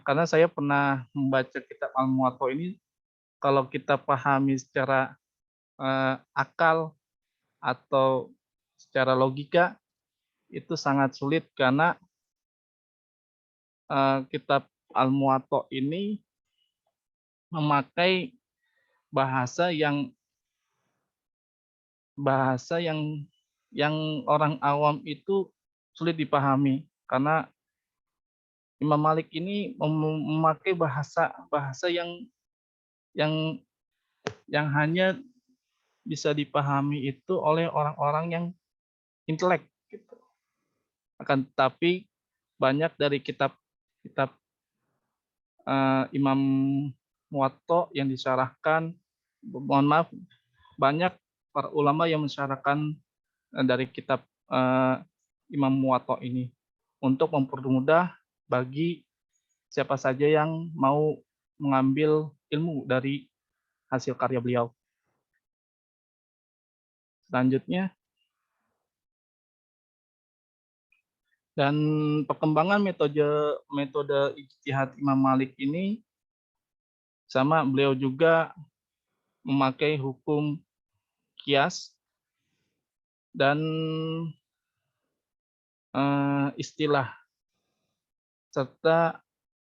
Speaker 3: Karena saya pernah membaca kitab Al-Muwatta ini, kalau kita pahami secara akal atau secara logika itu sangat sulit karena kitab Al-Muwatta ini memakai bahasa yang orang awam itu sulit dipahami, karena Imam Malik ini memakai bahasa yang hanya bisa dipahami itu oleh orang-orang yang intelek gitu. Akan tetapi banyak dari kitab Imam Muwatta yang disyarahkan, banyak para ulama yang mensyarahkan dari kitab Imam Muwatta ini untuk mempermudah bagi siapa saja yang mau mengambil ilmu dari hasil karya beliau. Selanjutnya, dan perkembangan metode ijtihad Imam Malik ini sama, beliau juga memakai hukum kias dan istilah, serta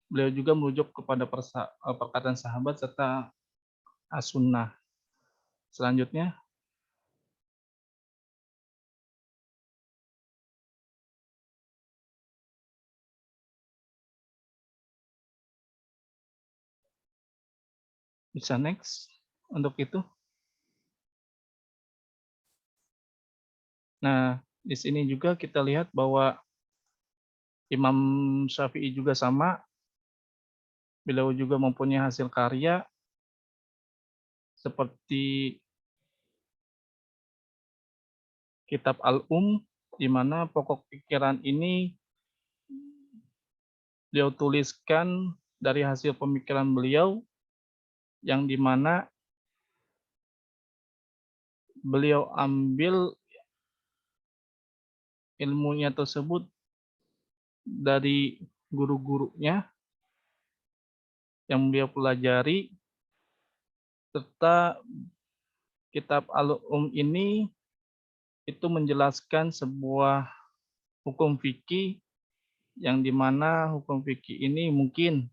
Speaker 3: beliau juga merujuk kepada perkataan sahabat serta as-sunnah. Selanjutnya, bisa next untuk itu. Nah, di sini juga kita lihat bahwa Imam Syafi'i juga sama, beliau juga mempunyai hasil karya seperti Kitab Al-Um, di mana pokok pikiran ini beliau tuliskan dari hasil pemikiran beliau, yang di mana beliau ambil ilmunya tersebut dari guru-gurunya yang beliau pelajari, serta Kitab Al-Um ini itu menjelaskan sebuah hukum fikih yang dimana hukum fikih ini mungkin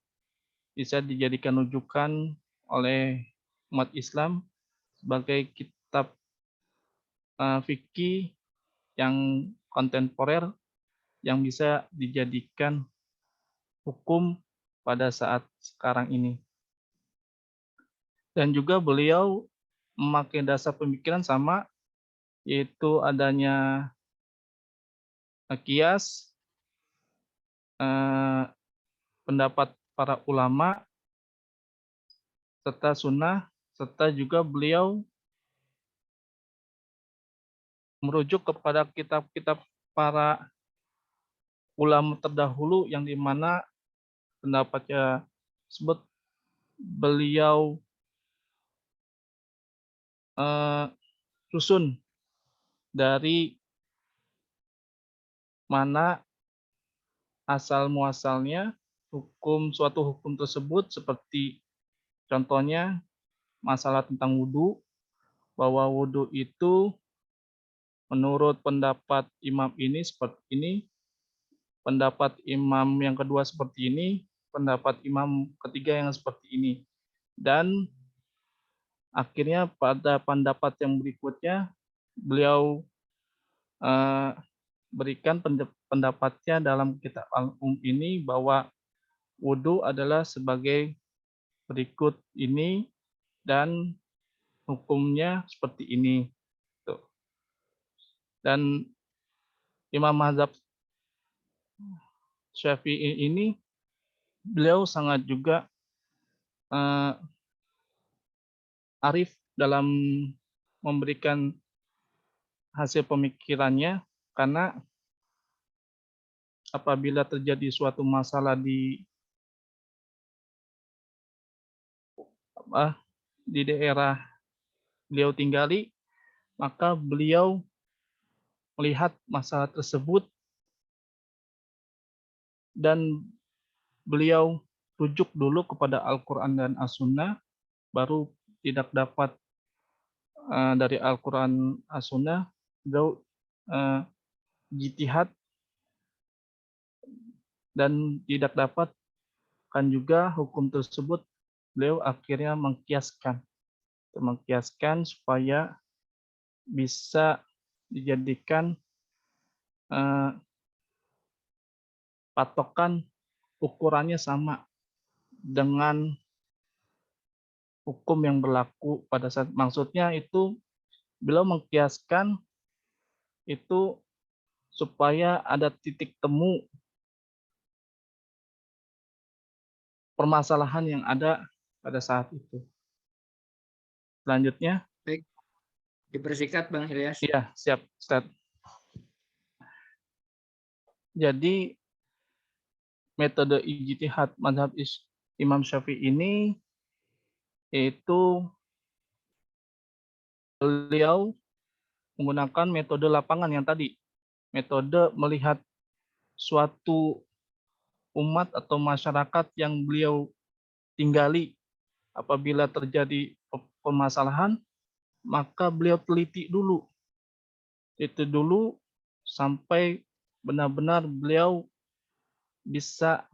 Speaker 3: bisa dijadikan rujukan oleh umat Islam sebagai kitab fikih yang kontemporer yang bisa dijadikan hukum pada saat sekarang ini. Dan juga beliau memakai dasar pemikiran sama, yaitu adanya qiyas, pendapat para ulama, serta sunnah, serta juga beliau merujuk kepada kitab-kitab para ulama terdahulu yang dimana pendapatnya tersebut beliau susun dari mana asal muasalnya suatu hukum tersebut, seperti contohnya masalah tentang wudhu, bahwa wudhu itu menurut pendapat imam ini seperti ini, pendapat imam yang kedua seperti ini, pendapat imam ketiga yang seperti ini. Dan akhirnya pada pendapat yang berikutnya beliau berikan pendapatnya dalam kitab Al-Um ini bahwa wudhu adalah sebagai berikut ini dan hukumnya seperti ini. Dan Imam Mazhab Syafi'i ini beliau sangat juga arif dalam memberikan hasil pemikirannya, karena apabila terjadi suatu masalah di daerah beliau tinggali, maka beliau melihat masalah tersebut dan beliau rujuk dulu kepada Al-Quran dan As-Sunnah, baru tidak dapat dari Al-Quran As-Sunnah, beliau ijtihad dan tidak dapat kan juga hukum tersebut, beliau akhirnya mengkiaskan supaya bisa dijadikan patokan ukurannya sama dengan hukum yang berlaku pada saat, maksudnya itu beliau mengkiaskan itu supaya ada titik temu permasalahan yang ada pada saat itu. Selanjutnya.
Speaker 5: Baik. Dipersingkat Bang Ilyas.
Speaker 3: Iya, siap, Ustaz. Jadi metode ijtihad mazhab Imam Syafi'i ini yaitu beliau menggunakan metode lapangan yang tadi. Metode melihat suatu umat atau masyarakat yang beliau tinggali, apabila terjadi permasalahan, maka beliau teliti dulu itu dulu sampai benar-benar beliau bisa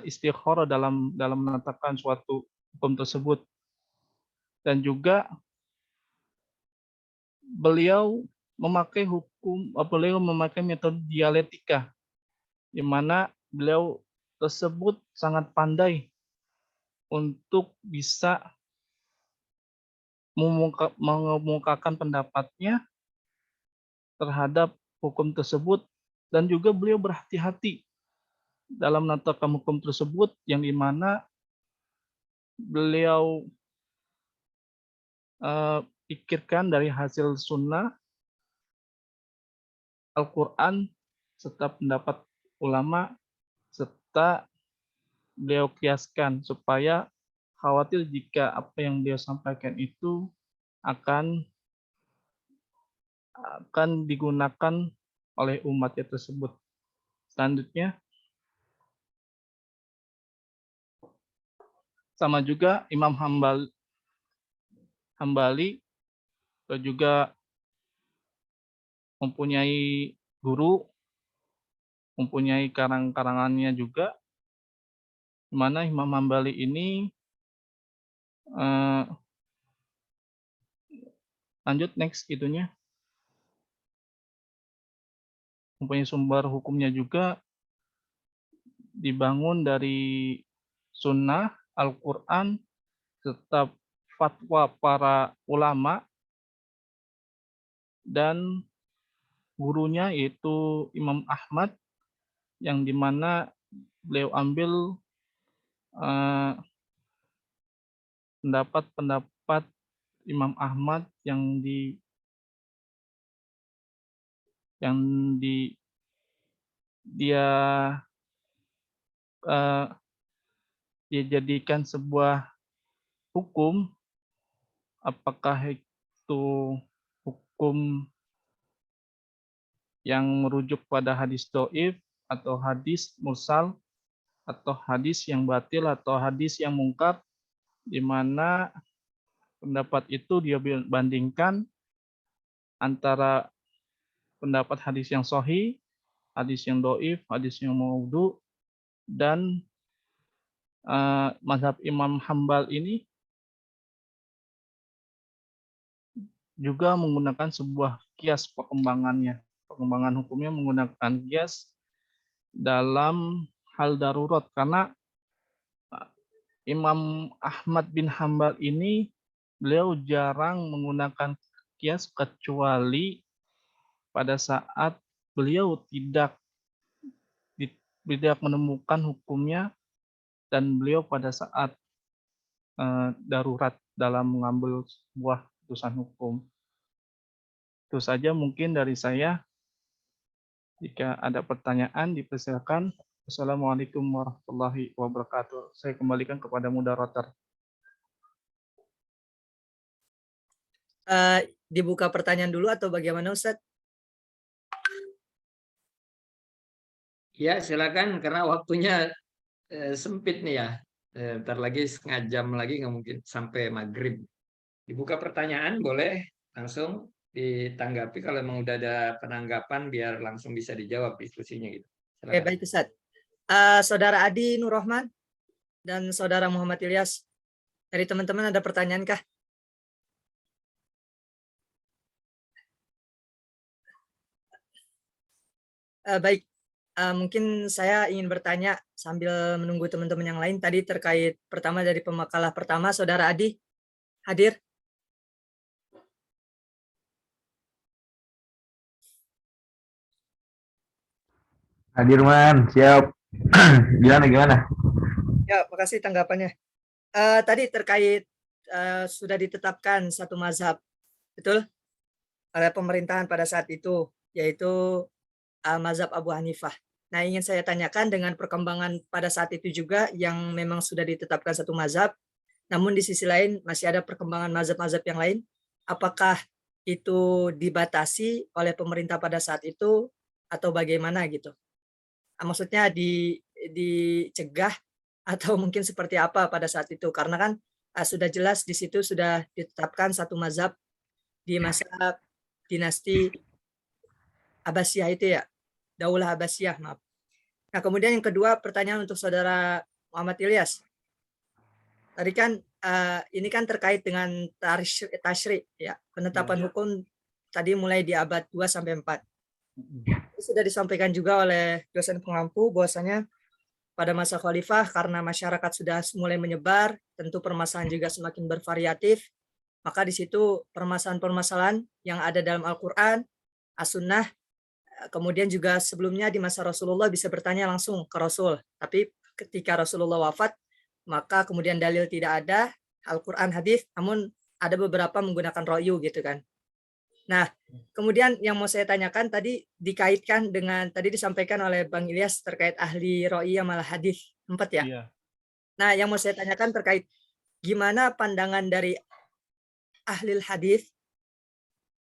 Speaker 3: istikharah dalam menetapkan suatu hukum tersebut. Dan juga beliau memakai metode dialektika, di mana beliau tersebut sangat pandai untuk bisa mengemukakan pendapatnya terhadap hukum tersebut, dan juga beliau berhati-hati dalam menetapkan hukum tersebut, yang di mana beliau pikirkan dari hasil sunnah, Al-Quran, serta pendapat ulama, serta beliau kiaskan supaya khawatir jika apa yang beliau sampaikan itu akan digunakan oleh umatnya tersebut. Selanjutnya, sama juga Imam Hambali juga mempunyai guru, mempunyai karangannya juga, di mana Imam Hambali ini lanjut next itunya, mempunyai sumber hukumnya juga dibangun dari sunnah, Al-Quran, serta fatwa para ulama, dan gurunya yaitu Imam Ahmad, yang dimana beliau ambil pendapat Imam Ahmad yang dia jadikan sebuah hukum, apakah itu hukum yang merujuk pada hadis dhaif, atau hadis mursal, atau hadis yang batil, atau hadis yang mungkar, di mana pendapat itu dia bandingkan antara pendapat hadis yang sahih, hadis yang dhaif, hadis yang maudhu, dan mazhab Imam Hambal ini juga menggunakan sebuah kias pengembangan hukumnya menggunakan kias dalam hal darurat, karena Imam Ahmad bin Hambal ini beliau jarang menggunakan kias kecuali pada saat beliau tidak menemukan hukumnya, dan beliau pada saat darurat dalam mengambil sebuah putusan hukum. Itu saja mungkin dari saya. Jika ada pertanyaan, dipersilakan. Assalamualaikum warahmatullahi wabarakatuh. Saya kembalikan kepada moderator.
Speaker 2: Dibuka pertanyaan dulu atau bagaimana, Ustadz?
Speaker 5: Ya, silakan karena waktunya sempit nih ya. Ntar lagi setengah jam lagi nggak mungkin sampai maghrib. Dibuka pertanyaan boleh langsung ditanggapi, kalau memang udah ada penanggapan biar langsung bisa dijawab diskusinya gitu. Silakan.
Speaker 2: Baik, Ustadz. Saudara Adi Nur Rahman dan Saudara Muhammad Ilyas, dari teman-teman ada pertanyaan kah? Baik, mungkin saya ingin bertanya sambil menunggu teman-teman yang lain. Tadi terkait pertama dari pemakalah pertama, Saudara Adi hadir?
Speaker 1: Hadir Man, siap. Gimana?
Speaker 2: Ya, makasih tanggapannya. Tadi terkait sudah ditetapkan satu mazhab, betul? Oleh pemerintahan pada saat itu, yaitu mazhab Abu Hanifah. Nah, ingin saya tanyakan dengan perkembangan pada saat itu juga yang memang sudah ditetapkan satu mazhab, namun di sisi lain masih ada perkembangan mazhab-mazhab yang lain. Apakah itu dibatasi oleh pemerintah pada saat itu atau bagaimana gitu? Maksudnya dicegah atau mungkin seperti apa pada saat itu? Karena kan sudah jelas di situ sudah ditetapkan satu mazhab di masa dinasti Abbasiyah itu ya, Daulah Abbasiyah, maaf. Nah, kemudian yang kedua pertanyaan untuk saudara Muhammad Ilyas. Tadi kan ini kan terkait dengan tasyri ya, penetapan hukum tadi mulai di abad 2 sampai 4. Sudah disampaikan juga oleh dosen pengampu bahwasanya pada masa khalifah karena masyarakat sudah mulai menyebar, tentu permasalahan juga semakin bervariatif, maka di situ permasalahan-permasalahan yang ada dalam Al-Qur'an, As-Sunnah, kemudian juga sebelumnya di masa Rasulullah bisa bertanya langsung ke Rasul. Tapi ketika Rasulullah wafat, maka kemudian dalil tidak ada, Al-Qur'an, hadis, namun ada beberapa menggunakan ro'yu gitu kan. Nah, kemudian yang mau saya tanyakan tadi dikaitkan dengan tadi disampaikan oleh Bang Ilyas terkait ahli ro'iyah malah hadis 4 ya.
Speaker 3: Iya.
Speaker 2: Nah, yang mau saya tanyakan terkait gimana pandangan dari ahli hadis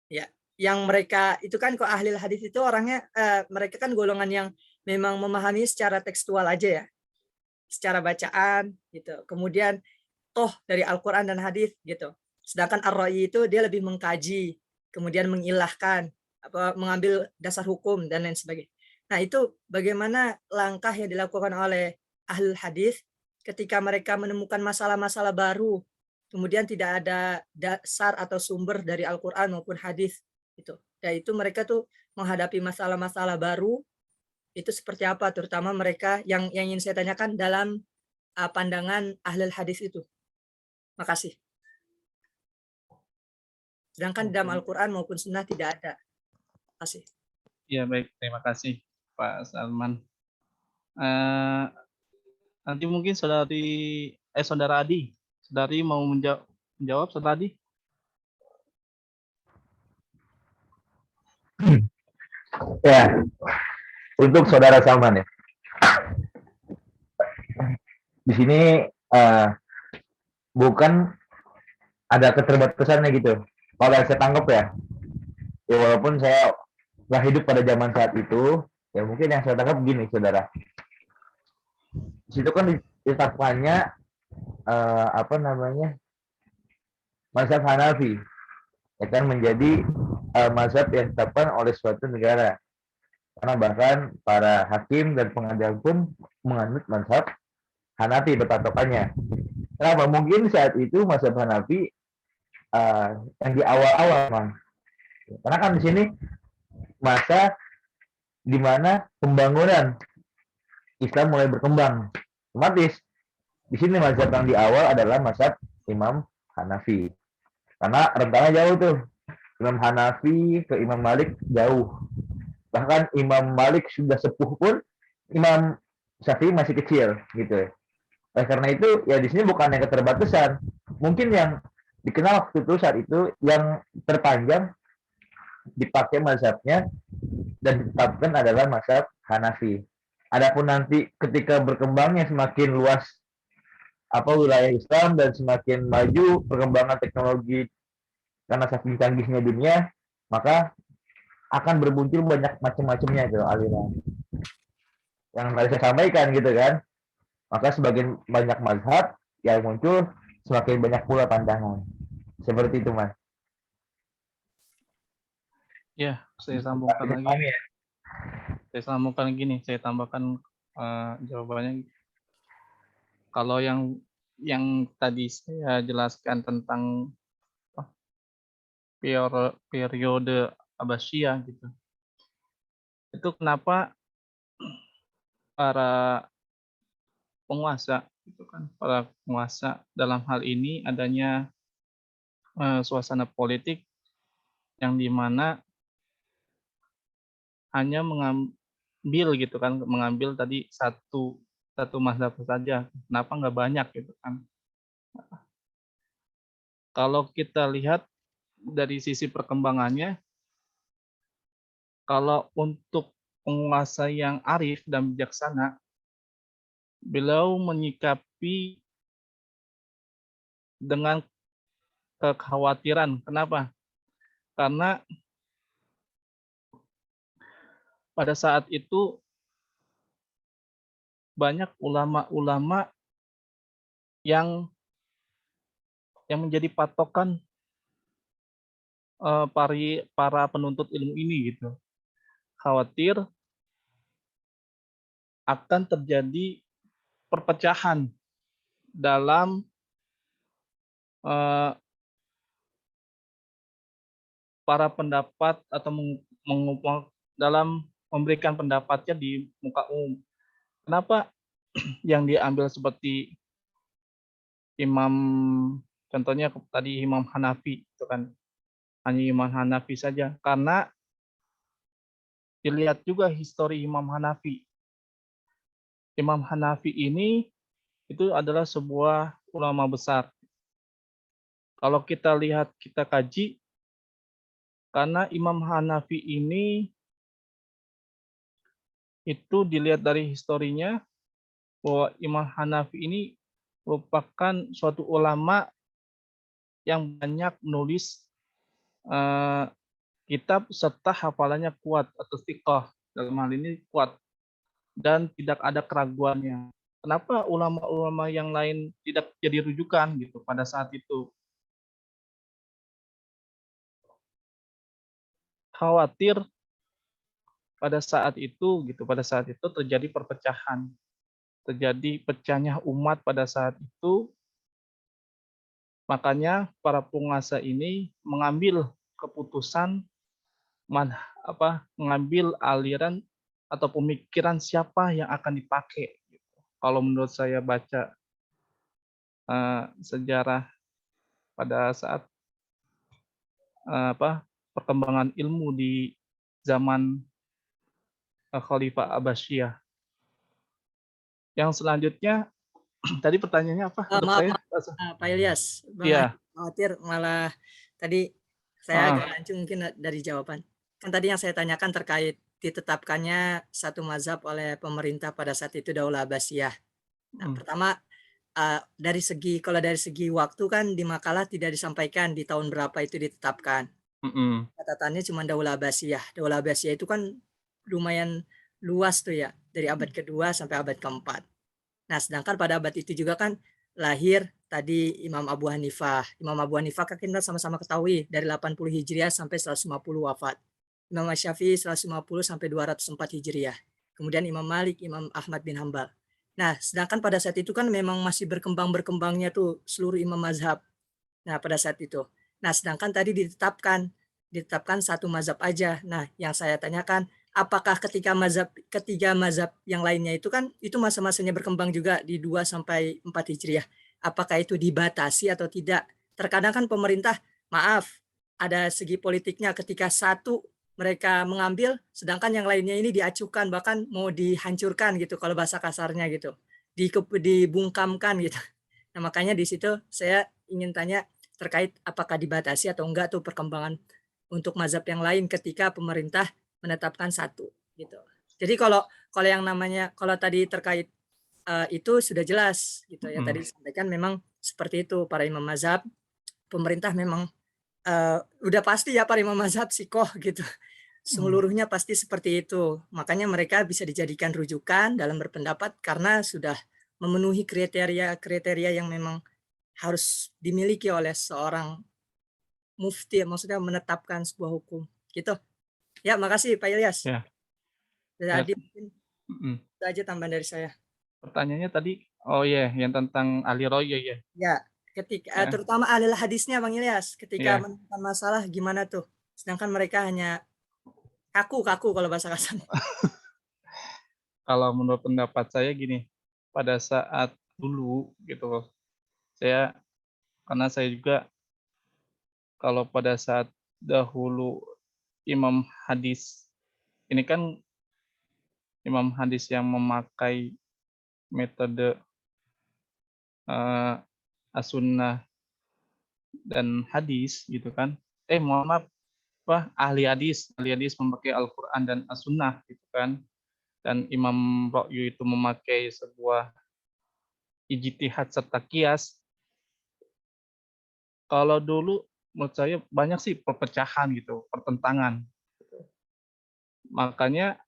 Speaker 2: ya, yang mereka itu kan kok ahli hadis itu orangnya mereka kan golongan yang memang memahami secara tekstual aja ya, secara bacaan gitu. Kemudian toh dari Al-Qur'an dan hadis gitu. Sedangkan ar-ra'i itu dia lebih mengkaji, kemudian mengilahkan, mengambil dasar hukum dan lain sebagainya. Nah, itu bagaimana langkah yang dilakukan oleh ahli hadis ketika mereka menemukan masalah-masalah baru, kemudian tidak ada dasar atau sumber dari Al-Qur'an maupun hadis gitu. Dan itu mereka tuh menghadapi masalah-masalah baru itu seperti apa terutama mereka yang ingin saya tanyakan dalam pandangan ahli hadis itu. Makasih. Sedangkan dalam Al-Qur'an maupun Sunnah tidak ada. Makasih.
Speaker 3: Ya, baik. Terima kasih, Pak Salman. Nanti mungkin saudara Adi. Saudari mau menjawab, saudara Adi?
Speaker 1: Ya, untuk saudara Salman ya. Di sini bukan ada keterbatasannya gitu. Kalau saya tangkap ya walaupun saya nggak hidup pada zaman saat itu, ya mungkin yang saya tangkap begini, saudara. Di situ kan ditetapkannya mazhab Hanafi, ya kan menjadi mazhab yang ditetapkan oleh suatu negara. Karena bahkan para hakim dan pengadilan pun menganut mazhab Hanafi berpatokannya. Kenapa? Mungkin saat itu mazhab Hanafi yang di awal-awal, man. Karena kan di sini masa di mana pembangunan Islam mulai berkembang. Otomatis di sini mazhab yang di awal adalah mazhab Imam Hanafi. Karena rentannya jauh tuh. Imam Hanafi ke Imam Malik jauh. Bahkan Imam Malik sudah sepuh pun Imam Syafi'i masih kecil gitu. Karena itu ya di sini bukan yang keterbatasan. Mungkin yang dikenal waktu itu saat itu yang terpanjang dipakai mazhabnya dan ditetapkan adalah mazhab Hanafi. Adapun nanti ketika berkembangnya semakin luas wilayah Islam dan semakin maju perkembangan teknologi karena saking canggihnya dunia, maka akan bermuncul banyak macam-macamnya gitu aliran. Yang tadi saya sampaikan gitu kan. Maka sebagian banyak mazhab yang muncul semakin banyak pula pandangan. Seperti itu, Mas.
Speaker 3: Ya, saya sambungkan lagi. Saya sambungkan gini, saya tambahkan jawabannya. Kalau yang tadi saya jelaskan tentang periode Abbasiyah gitu. Itu kenapa para penguasa gitu kan, para penguasa dalam hal ini adanya suasana politik yang dimana hanya mengambil tadi satu mazhab saja. Kenapa nggak banyak gitu kan? Kalau kita lihat dari sisi perkembangannya, kalau untuk penguasa yang arif dan bijaksana, beliau menyikapi dengan kekhawatiran. Kenapa? Karena pada saat itu banyak ulama-ulama yang menjadi patokan para penuntut ilmu ini gitu. khawatir akan terjadi perpecahan dalam eh, para pendapat atau dalam memberikan pendapatnya di muka umum. Kenapa yang diambil seperti Imam, contohnya tadi Imam Hanafi, itu kan hanya Imam Hanafi saja, karena dilihat juga histori Imam Hanafi. Imam Hanafi ini itu adalah sebuah ulama besar. Kalau kita lihat, kita kaji, karena Imam Hanafi ini itu dilihat dari historinya, bahwa Imam Hanafi ini merupakan suatu ulama yang banyak menulis kitab serta hafalannya kuat atau thiqah, dalam hal ini kuat dan tidak ada keraguannya. Kenapa ulama-ulama yang lain tidak jadi rujukan gitu pada saat itu? Khawatir pada saat itu gitu, pada saat itu terjadi perpecahan, terjadi pecahnya umat pada saat itu. Makanya para penguasa ini mengambil keputusan mengambil aliran atau pemikiran siapa yang akan dipakai. Kalau menurut saya baca sejarah pada saat perkembangan ilmu di zaman Khalifah Abbasiyah. Yang selanjutnya tadi pertanyaannya apa untuk
Speaker 2: Maaf,
Speaker 3: saya?
Speaker 2: Pak Ilyas, Bang
Speaker 3: Iya.
Speaker 2: khawatir malah tadi saya agak rancu mungkin dari jawaban. Kan tadi yang saya tanyakan terkait ditetapkannya satu mazhab oleh pemerintah pada saat itu Daulah Abbasiyah. Nah, pertama kalau dari segi waktu kan di makalah tidak disampaikan di tahun berapa itu ditetapkan. Catatannya cuma Daulah Abbasiyah. Daulah Abbasiyah itu kan lumayan luas tuh ya, dari abad kedua sampai abad keempat. Nah, sedangkan pada abad itu juga kan lahir tadi Imam Abu Hanifah. Imam Abu Hanifah kan kita sama-sama ketahui dari 80 Hijriah sampai 150 wafat. Imam Syafi'i 150 sampai 204 Hijriah. Kemudian Imam Malik, Imam Ahmad bin Hambal. Nah, sedangkan pada saat itu kan memang masih berkembangnya tuh seluruh imam mazhab. Nah, pada saat itu. Nah, sedangkan tadi ditetapkan satu mazhab aja. Nah, yang saya tanyakan, apakah ketika ketiga mazhab yang lainnya itu kan itu masa-masanya berkembang juga di 2 sampai 4 Hijriah. Apakah itu dibatasi atau tidak? Terkadang kan pemerintah, maaf, ada segi politiknya ketika satu mereka mengambil, sedangkan yang lainnya ini diacuhkan, bahkan mau dihancurkan gitu kalau bahasa kasarnya gitu. Dibungkamkan gitu. Nah, makanya di situ saya ingin tanya terkait apakah dibatasi atau enggak tuh perkembangan untuk mazhab yang lain ketika pemerintah menetapkan satu gitu. Jadi kalau yang namanya kalau tadi terkait itu sudah jelas gitu ya, tadi disampaikan memang seperti itu para imam mazhab, pemerintah memang udah pasti ya para imam mazhab sikoh gitu. Seluruhnya pasti seperti itu. Makanya mereka bisa dijadikan rujukan dalam berpendapat karena sudah memenuhi kriteria yang memang harus dimiliki oleh seorang mufti, maksudnya menetapkan sebuah hukum. Gitu. Ya, makasih Pak Ilyas.
Speaker 3: Ya.
Speaker 2: Jadi mungkin itu aja tambahan dari saya.
Speaker 3: Pertanyaannya tadi, yang tentang ahli roya ya.
Speaker 2: Ya, ketika terutama ahli hadisnya Bang Ilyas, ketika menemukan masalah gimana tuh? Sedangkan mereka hanya kaku kalau bahasa kasar.
Speaker 3: Kalau menurut pendapat saya gini, pada saat dulu gitu, karena saya juga kalau pada saat dahulu imam hadis, ini kan imam hadis yang memakai metode as-sunnah dan hadis gitu kan. Mohon maaf, ahli hadis memakai Al-Qur'an dan as-sunnah gitu kan. Dan Imam Ra'yu itu memakai sebuah ijtihad serta qiyas. Kalau dulu menurut saya banyak sih perpecahan gitu, pertentangan. Makanya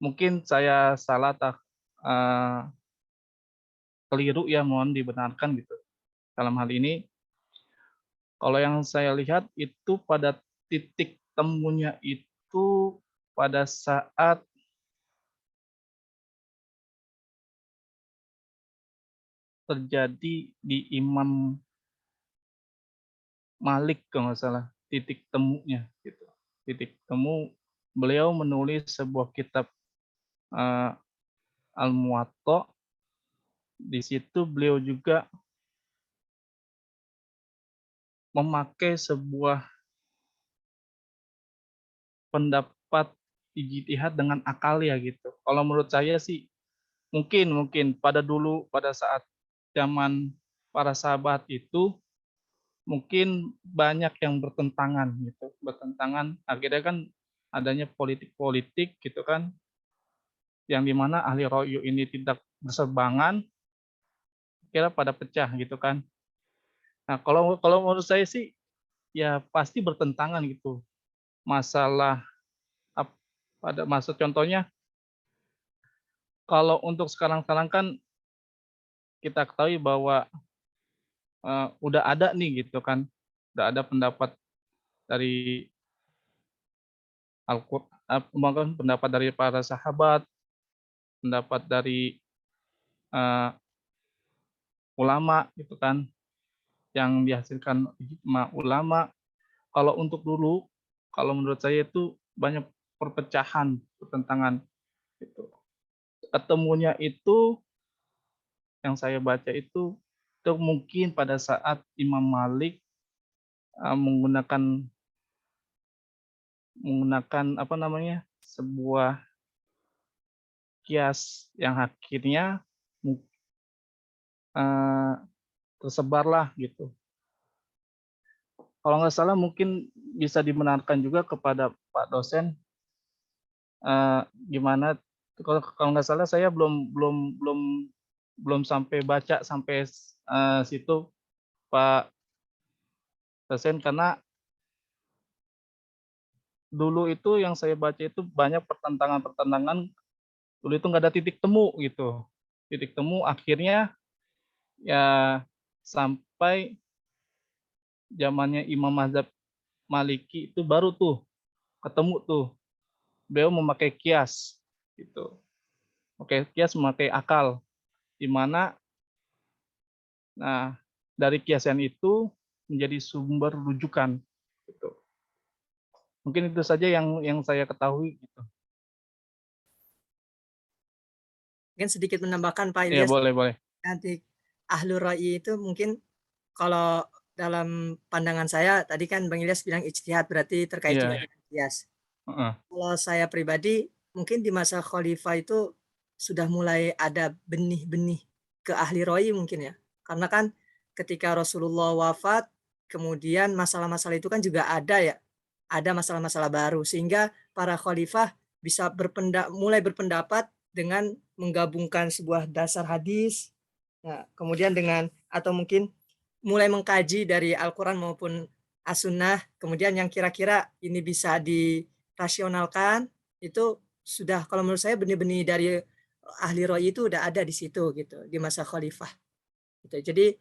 Speaker 3: mungkin saya salah keliru ya, mohon dibenarkan gitu. Dalam hal ini, kalau yang saya lihat itu pada titik temunya itu pada saat terjadi di Imam Malik kalau nggak salah, titik temunya gitu. Titik temu beliau menulis sebuah kitab Al-Muwatta. Di situ beliau juga memakai sebuah pendapat ijtihad dengan akal ya gitu. Kalau menurut saya sih mungkin pada saat zaman para sahabat itu mungkin banyak yang bertentangan gitu, bertentangan akhirnya kan adanya politik-politik gitu kan, yang dimana ahli ro'yu ini tidak bersebangan, kira pada pecah gitu kan. Nah kalau kalau menurut saya sih ya pasti bertentangan gitu. Masalah pada masa contohnya kalau untuk sekarang-sekarang kan kita ketahui bahwa udah ada nih gitu kan, udah ada pendapat dari Al-Qur'an, pendapat dari para sahabat, pendapat dari ulama gitu kan, yang dihasilkan ijma ulama. Kalau untuk dulu, kalau menurut saya itu banyak perpecahan, pertentangan gitu. Ketemunya itu yang saya baca itu mungkin pada saat Imam Malik menggunakan apa namanya, sebuah kias yang akhirnya tersebarlah gitu. Kalau nggak salah mungkin bisa dibenarkan juga kepada Pak dosen, gimana kalau nggak salah saya belum sampai baca sampai situ Pak dosen, karena dulu itu yang saya baca itu banyak pertentangan-pertentangan, dulu itu nggak ada titik temu gitu. Titik temu akhirnya ya sampai zamannya Imam Mazhab Maliki itu baru tuh ketemu tuh beliau memakai kias gitu. Oke, kias memakai akal, di mana nah dari kiasan itu menjadi sumber rujukan gitu. Mungkin itu saja yang saya ketahui gitu.
Speaker 2: Mungkin sedikit menambahkan Pak
Speaker 3: Ya
Speaker 2: Ilyas,
Speaker 3: boleh.
Speaker 2: nanti Ahlur Ra'yi itu mungkin kalau dalam pandangan saya tadi kan Bang Ilyas bilang ijtihad berarti terkait juga
Speaker 3: Iya.
Speaker 2: dengan kias.
Speaker 3: Heeh.
Speaker 2: Kalau saya pribadi mungkin di masa khalifah itu sudah mulai ada benih-benih ke ahli roi mungkin ya. Karena kan ketika Rasulullah wafat, kemudian masalah-masalah itu kan juga ada ya. Ada masalah-masalah baru sehingga para khalifah bisa mulai berpendapat dengan menggabungkan sebuah dasar hadis. Nah, kemudian dengan atau mungkin mulai mengkaji dari Al-Qur'an maupun As-Sunnah, kemudian yang kira-kira ini bisa dirasionalkan, itu sudah kalau menurut saya benih-benih dari ahli roi itu udah ada di situ gitu, di masa khalifah. Gitu. Jadi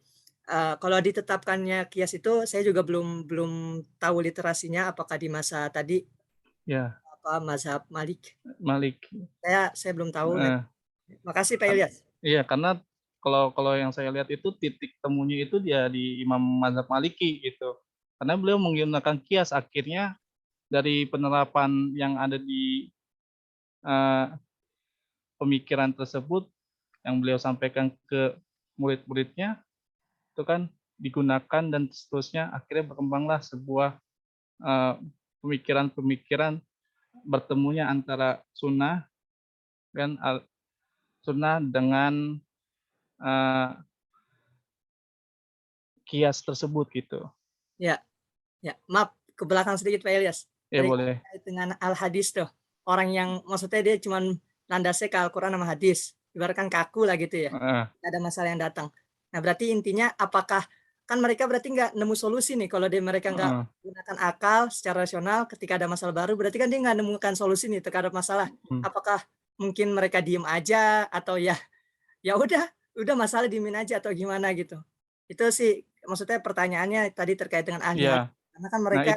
Speaker 2: kalau ditetapkannya kias itu saya juga belum tahu literasinya apakah di masa tadi
Speaker 3: Ya,
Speaker 2: mazhab Malik.
Speaker 3: Malik.
Speaker 2: Saya belum tahu. Makasih Pak Ilyas.
Speaker 3: Iya, karena kalau yang saya lihat itu titik temunya itu dia di Imam Mazhab Maliki gitu. Karena beliau menggunakan kias, akhirnya dari penerapan yang ada di pemikiran tersebut yang beliau sampaikan ke murid-muridnya itu kan digunakan dan seterusnya, akhirnya berkembanglah sebuah pemikiran-pemikiran bertemunya antara sunnah dan sunnah dengan kias tersebut gitu.
Speaker 2: Ya, maaf ke belakang sedikit Pak Ilyas.
Speaker 3: Ya
Speaker 2: Tadi
Speaker 3: boleh.
Speaker 2: dengan al-hadis tuh, orang yang maksudnya dia cuman landasnya ke Al-Qur'an sama hadis, ibaratkan kaku lah gitu ya. Ada masalah yang datang. Nah, berarti intinya apakah kan mereka berarti nggak nemu solusi nih kalau mereka nggak menggunakan akal secara rasional ketika ada masalah baru, berarti kan dia nggak nemukan solusi nih terhadap masalah. Apakah mungkin mereka diem aja atau ya udah masalah diemin aja atau gimana gitu. Itu sih maksudnya pertanyaannya tadi terkait dengan ahli hadis. Karena kan mereka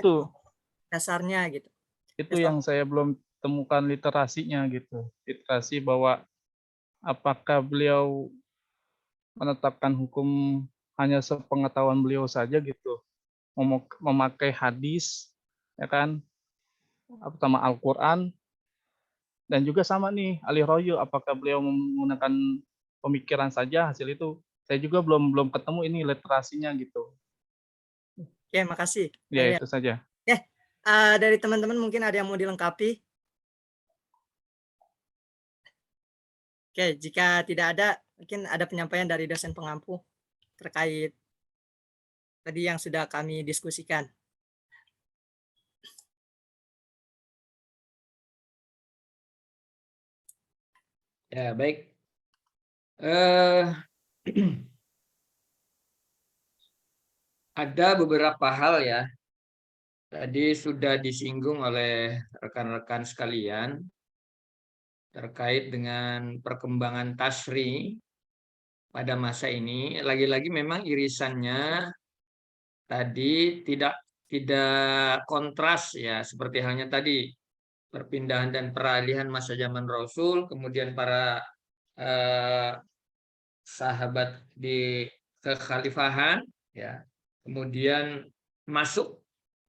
Speaker 3: Nah
Speaker 2: dasarnya gitu.
Speaker 3: Itu yang saya belum temukan literasinya gitu. Literasi bahwa apakah beliau menetapkan hukum hanya sepengetahuan beliau saja gitu, memakai hadis, ya kan, pertama Al-Quran, dan juga sama nih alih royo, apakah beliau menggunakan pemikiran saja hasil itu, saya juga belum ketemu ini literasinya gitu.
Speaker 2: Oke, makasih.
Speaker 3: Ya itu saja.
Speaker 2: Dari teman-teman mungkin ada yang mau dilengkapi? Oke, jika tidak ada, mungkin ada penyampaian dari dosen pengampu terkait tadi yang sudah kami diskusikan.
Speaker 5: Ya, baik. Ada beberapa hal ya, tadi sudah disinggung oleh rekan-rekan sekalian terkait dengan perkembangan tasri pada masa ini. Lagi-lagi memang irisannya tadi tidak kontras ya, seperti halnya tadi perpindahan dan peralihan masa zaman Rasul, kemudian para sahabat di kekhalifahan, ya, kemudian masuk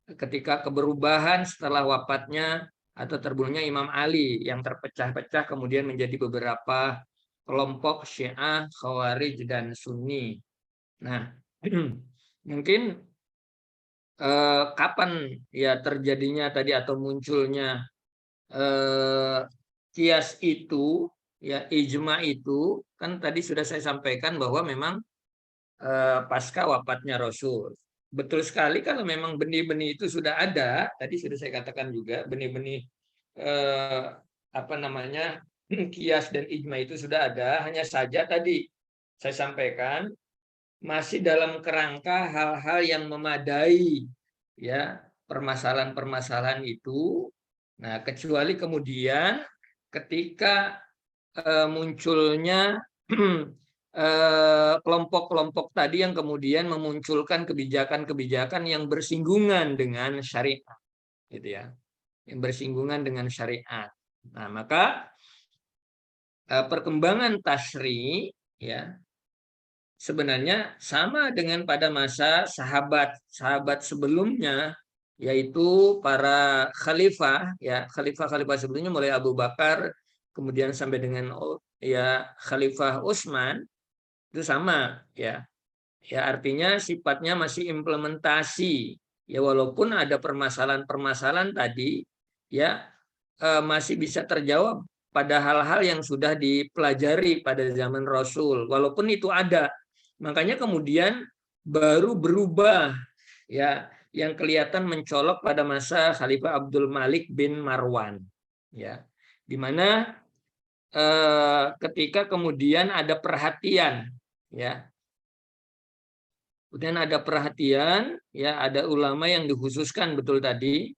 Speaker 5: ketika keberubahan setelah wafatnya atau terbunuhnya Imam Ali yang terpecah-pecah kemudian menjadi beberapa kelompok Syiah, Khawarij, dan Sunni. Nah, mungkin kapan ya terjadinya tadi atau munculnya kias itu, ya ijma itu, kan tadi sudah saya sampaikan bahwa memang pasca wafatnya Rasul. Betul sekali kalau memang benih-benih itu sudah ada, tadi sudah saya katakan juga benih-benih kias dan ijma itu sudah ada, hanya saja tadi saya sampaikan masih dalam kerangka hal-hal yang memadai ya permasalahan-permasalahan itu. Nah, kecuali kemudian ketika munculnya kelompok-kelompok tadi yang kemudian memunculkan kebijakan-kebijakan yang bersinggungan dengan syariat, gitu ya, yang bersinggungan dengan syariat. Nah, maka perkembangan tasyri ya sebenarnya sama dengan pada masa sahabat sebelumnya, yaitu para khalifah ya, khalifah sebelumnya mulai Abu Bakar kemudian sampai dengan ya Khalifah Utsman, itu sama ya. Ya artinya sifatnya masih implementasi ya, walaupun ada permasalahan-permasalahan tadi ya masih bisa terjawab pada hal-hal yang sudah dipelajari pada zaman Rasul, walaupun itu ada. Makanya kemudian baru berubah ya, yang kelihatan mencolok pada masa Khalifah Abdul Malik bin Marwan ya, di mana ketika kemudian ada perhatian ya, kemudian ada perhatian ya, ada ulama yang dikhususkan betul tadi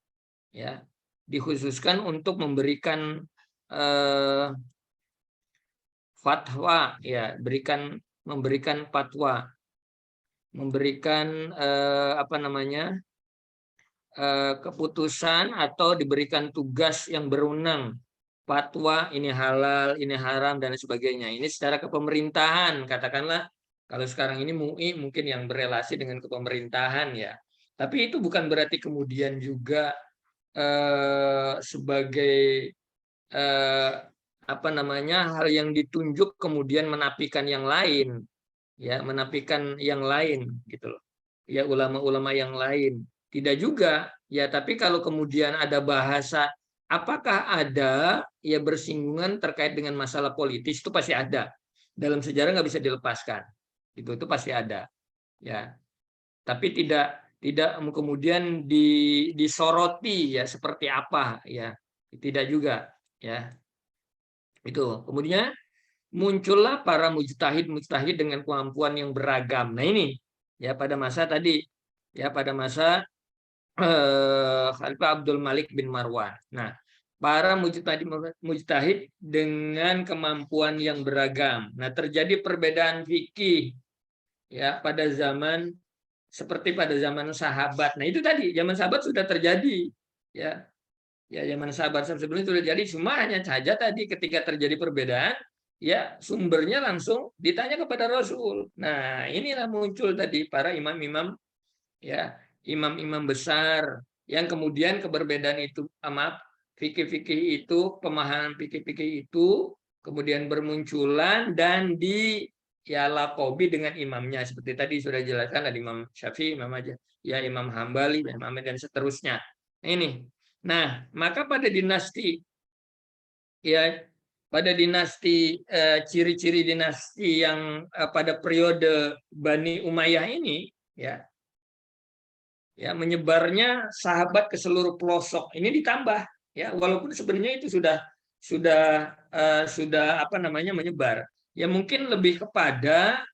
Speaker 5: ya, dikhususkan untuk memberikan fatwa ya, memberikan fatwa, memberikan keputusan atau diberikan tugas yang berwenang, fatwa ini halal, ini haram, dan sebagainya. Ini secara kepemerintahan, katakanlah kalau sekarang ini MUI mungkin yang berelasi dengan kepemerintahan ya. Tapi itu bukan berarti kemudian juga sebagai hal yang ditunjuk kemudian menafikan yang lain ya, menafikan yang lain gitu loh ya, ulama-ulama yang lain tidak juga ya. Tapi kalau kemudian ada bahasa apakah ada ya bersinggungan terkait dengan masalah politis, itu pasti ada, dalam sejarah nggak bisa dilepaskan, itu pasti ada ya. Tapi tidak kemudian disoroti ya seperti apa ya, tidak juga ya. Itu kemudian muncullah para mujtahid dengan kemampuan yang beragam. Nah ini ya pada masa tadi ya, pada masa Khalifah Abdul Malik bin Marwan. Nah, para mujtahid dengan kemampuan yang beragam. Nah, terjadi perbedaan fikih ya pada zaman seperti pada zaman sahabat. Nah, itu tadi zaman sahabat sudah terjadi ya. Ya, zaman sahabat sebelumnya itu sudah jadi, cuma hanya saja tadi ketika terjadi perbedaan, ya sumbernya langsung ditanya kepada Rasul. Nah, inilah muncul tadi para imam-imam, ya, imam-imam besar yang kemudian keberbedaan itu, maaf, fikih-fikih itu, pemahaman fikih-fikih itu kemudian bermunculan dan ya lakobi dengan imamnya, seperti tadi sudah jelaskan ada Imam Syafi'i, Imam aja, ya Imam Hambali, Imam Ahmad dan seterusnya. Ini. Nah, maka pada dinasti, ya pada dinasti, ciri-ciri dinasti yang pada periode Bani Umayyah ini, ya menyebarnya sahabat ke seluruh pelosok ini ditambah, ya walaupun sebenarnya itu sudah apa namanya menyebar, ya mungkin lebih kepada,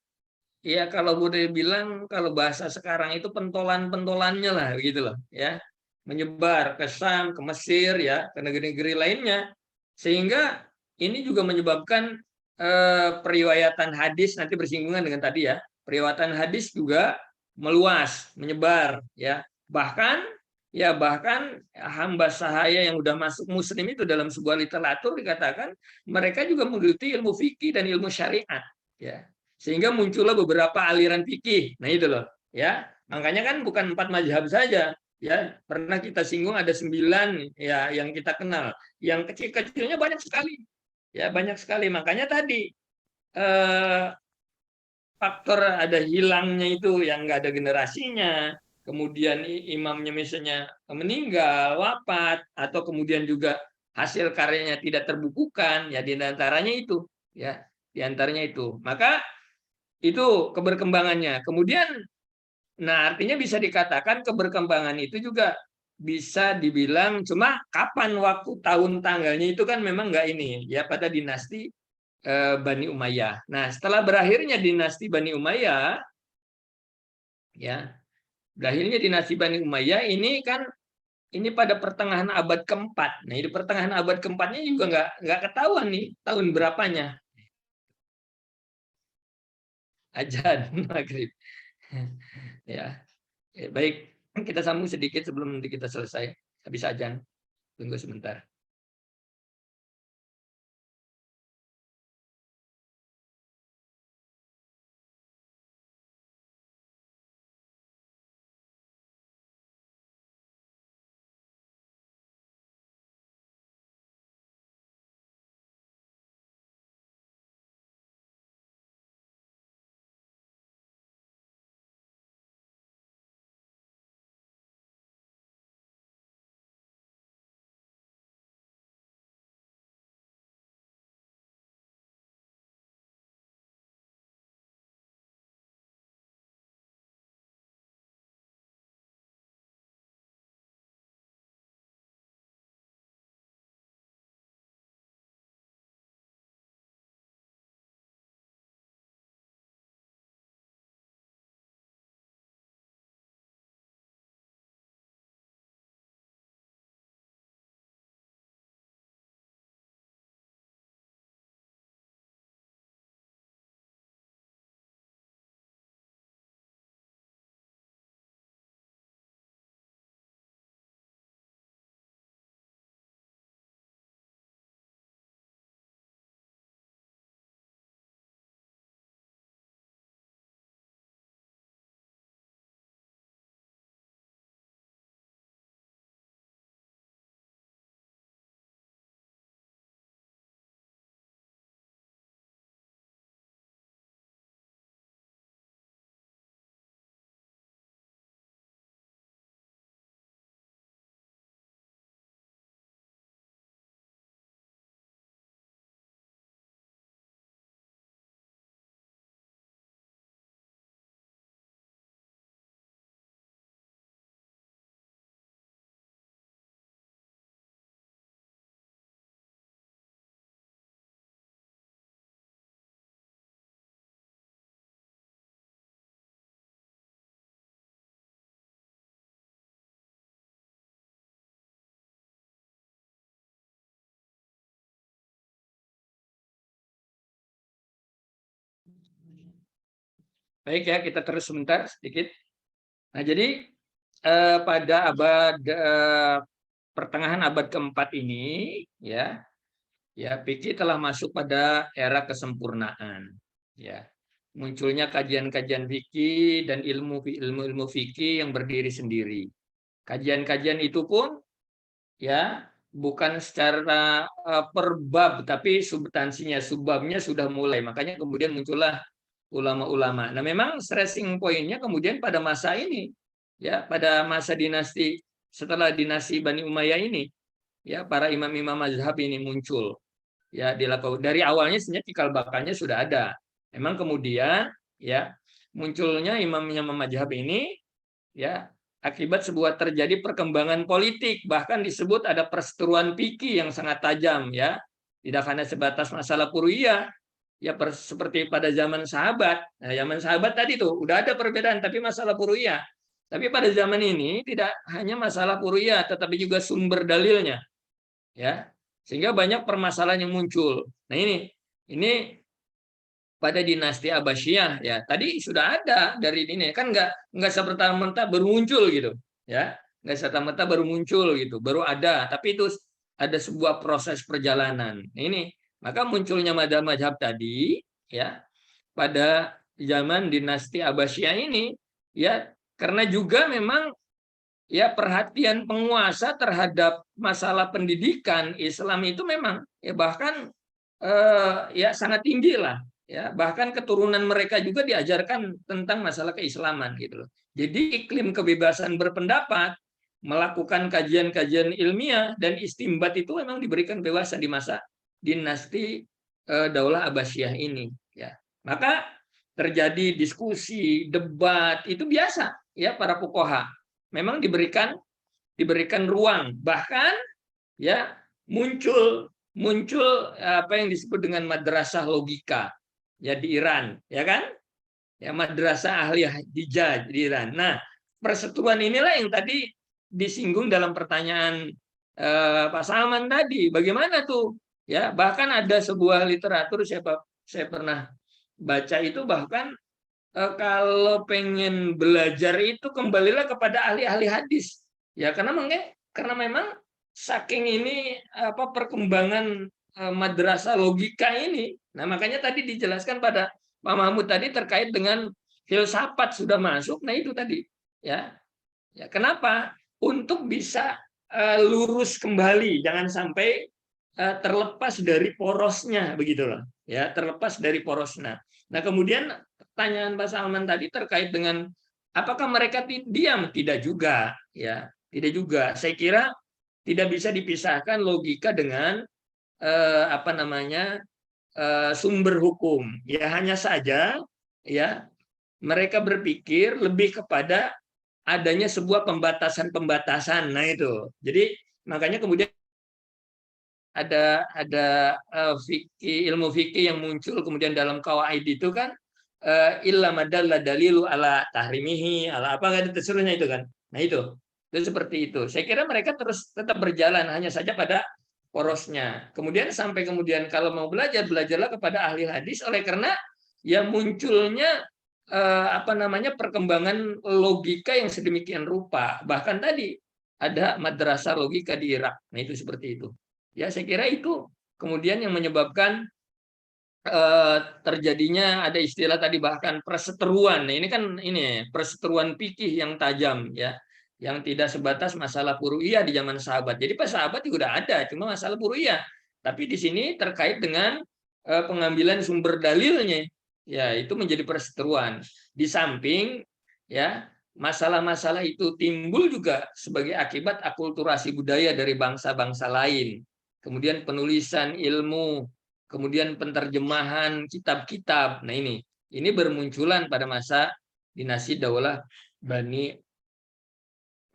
Speaker 5: ya kalau boleh bilang kalau bahasa sekarang itu pentolan-pentolannya lah begitu loh, ya menyebar ke Syam, ke Mesir, ya ke negeri-negeri lainnya, sehingga ini juga menyebabkan periwayatan hadis nanti bersinggungan dengan tadi, ya periwayatan hadis juga meluas, menyebar, ya bahkan hamba sahaya yang udah masuk muslim itu dalam sebuah literatur dikatakan mereka juga menggeluti ilmu fikih dan ilmu syariat, ya sehingga muncullah beberapa aliran fikih. Nah itu loh, ya makanya kan bukan 4 mazhab saja, ya pernah kita singgung ada 9, ya yang kita kenal, yang kecil-kecilnya banyak sekali, ya banyak sekali. Makanya tadi faktor ada hilangnya itu yang nggak ada generasinya, kemudian imamnya misalnya meninggal, wafat, atau kemudian juga hasil karyanya tidak terbukukan, ya di antaranya itu, ya di antaranya itu. Maka itu keberkembangannya. Kemudian, nah artinya bisa dikatakan keberkembangan itu juga bisa dibilang, cuma kapan waktu tahun tanggalnya itu kan memang nggak ini, ya pada dinasti Bani Umayyah. Nah setelah berakhirnya dinasti Bani Umayyah, ya berakhirnya dinasti Bani Umayyah ini kan ini pada pertengahan abad keempat. Nah di pertengahan abad keempatnya juga nggak ketahuan nih tahun berapanya. Ajan maghrib. Ya. Baik, kita sambung sedikit sebelum nanti kita selesai. Habis ajan. Tunggu sebentar. Baik ya, kita terus sebentar sedikit. Nah, jadi pada abad pertengahan abad keempat ini, ya fikih telah masuk pada era kesempurnaan. Ya, munculnya kajian-kajian fikih dan ilmu fikih yang berdiri sendiri. Kajian-kajian itu pun ya bukan secara per bab, tapi substansinya, subbabnya sudah mulai. Makanya kemudian muncullah ulama-ulama. Nah, memang stressing pointnya kemudian pada masa ini, ya pada masa dinasti setelah dinasti Bani Umayyah ini, ya para imam-imam mazhab ini muncul. Ya dilakukan dari awalnya sebenarnya cikal bakalnya sudah ada. Memang kemudian ya munculnya imam-imam mazhab ini ya akibat sebuah terjadi perkembangan politik, bahkan disebut ada perseteruan fikih yang sangat tajam, ya tidak hanya sebatas masalah furu'iyah ya seperti pada zaman sahabat. Nah, zaman sahabat tadi tuh udah ada perbedaan tapi masalah furu'iyah. Tapi pada zaman ini tidak hanya masalah furu'iyah tetapi juga sumber dalilnya, ya sehingga banyak permasalahan yang muncul. Nah ini pada dinasti Abbasiyah ya tadi sudah ada dari ini kan nggak serta-merta baru muncul gitu, ya nggak serta-merta baru muncul gitu, baru ada, tapi itu ada sebuah proses perjalanan. Nah, ini maka munculnya mazhab tadi ya pada zaman dinasti Abbasiyah ini ya karena juga memang ya perhatian penguasa terhadap masalah pendidikan Islam itu memang ya bahkan ya sangat tinggi lah, ya bahkan keturunan mereka juga diajarkan tentang masalah keislaman gitu loh. Jadi iklim kebebasan berpendapat, melakukan kajian-kajian ilmiah dan istimbat itu memang diberikan bebas di masa dinasti Daulah Abbasiyah ini, ya maka terjadi diskusi debat itu biasa ya para fuqaha memang diberikan ruang, bahkan ya muncul apa yang disebut dengan madrasah logika ya di Iran, ya kan, ya madrasah ahli hijaz di Iran. Nah perseteruan inilah yang tadi disinggung dalam pertanyaan Pak Salman tadi, bagaimana tuh ya bahkan ada sebuah literatur saya pernah baca itu bahkan kalau pengen belajar itu kembalilah kepada ahli-ahli hadis ya karena memang saking ini apa perkembangan madrasah logika ini. Nah makanya tadi dijelaskan pada Pak Mahmud tadi terkait dengan filsafat sudah masuk. Nah itu tadi ya kenapa untuk bisa lurus kembali, jangan sampai terlepas dari porosnya begitu loh ya, terlepas dari porosnya. Nah kemudian pertanyaan Pak Salman tadi terkait dengan apakah mereka diam? Tidak juga, ya, tidak juga. Saya kira tidak bisa dipisahkan logika dengan apa namanya sumber hukum. Ya hanya saja, ya mereka berpikir lebih kepada adanya sebuah pembatasan-pembatasan. Nah itu, jadi makanya kemudian ada ilmu fikih yang muncul kemudian dalam qawaid itu kan illa madalla dalilu ala tahrimihi ala apa kan seterusnya itu kan. Nah itu seperti itu. Saya kira mereka terus tetap berjalan hanya saja pada porosnya. Kemudian sampai kemudian kalau mau belajarlah kepada ahli hadis oleh karena ya munculnya apa namanya perkembangan logika yang sedemikian rupa. Bahkan tadi ada madrasah logika di Irak. Nah itu seperti itu. Ya, saya kira itu kemudian yang menyebabkan terjadinya ada istilah tadi bahkan perseteruan. Nah, ini kan perseteruan fikih yang tajam ya, yang tidak sebatas masalah furu'iyah di zaman sahabat. Jadi pas sahabat juga udah ada, cuma masalah furu'iyah. Tapi di sini terkait dengan pengambilan sumber dalilnya. Ya, itu menjadi perseteruan. Di samping ya masalah-masalah itu timbul juga sebagai akibat akulturasi budaya dari bangsa-bangsa lain. Kemudian penulisan ilmu, kemudian penerjemahan kitab-kitab. Nah ini bermunculan pada masa dinasti Daulah Bani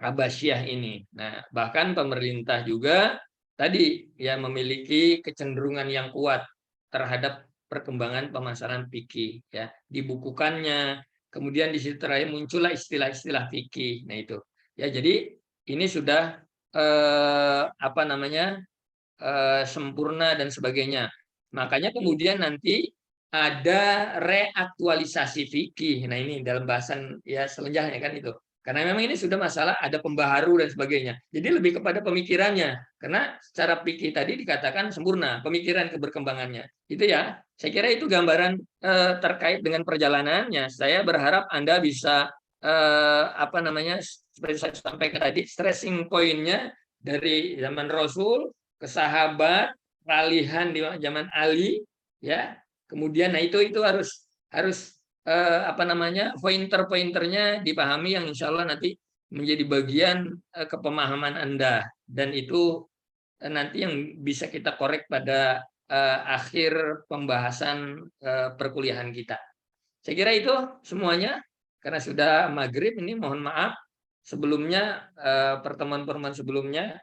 Speaker 5: Abbasiyah ini. Nah, bahkan pemerintah juga tadi ya memiliki kecenderungan yang kuat terhadap perkembangan pemasaran fikih ya, dibukukannya. Kemudian di situ terakhir muncullah istilah-istilah fikih. Nah itu. Ya jadi ini sudah apa namanya? Sempurna dan sebagainya. Makanya kemudian nanti ada reaktualisasi fikih. Nah ini dalam bahasan ya selanjutnya kan itu Karena memang ini sudah masalah ada pembaharu dan sebagainya. Jadi lebih kepada pemikirannya. Karena secara fikih tadi dikatakan sempurna, pemikiran keberkembangannya. Itu ya. Saya kira itu gambaran terkait dengan perjalanannya. Saya berharap Anda bisa seperti saya sampaikan tadi, stressing pointnya dari zaman Rasul ke sahabat, peralihan di zaman Ali, ya. Kemudian nah itu harus pointer-pointernya dipahami yang insya Allah nanti menjadi bagian kepemahaman Anda, dan itu nanti yang bisa kita korek pada akhir pembahasan perkuliahan kita. Saya kira itu semuanya, karena sudah maghrib ini, mohon maaf sebelumnya pertemuan-pertemuan sebelumnya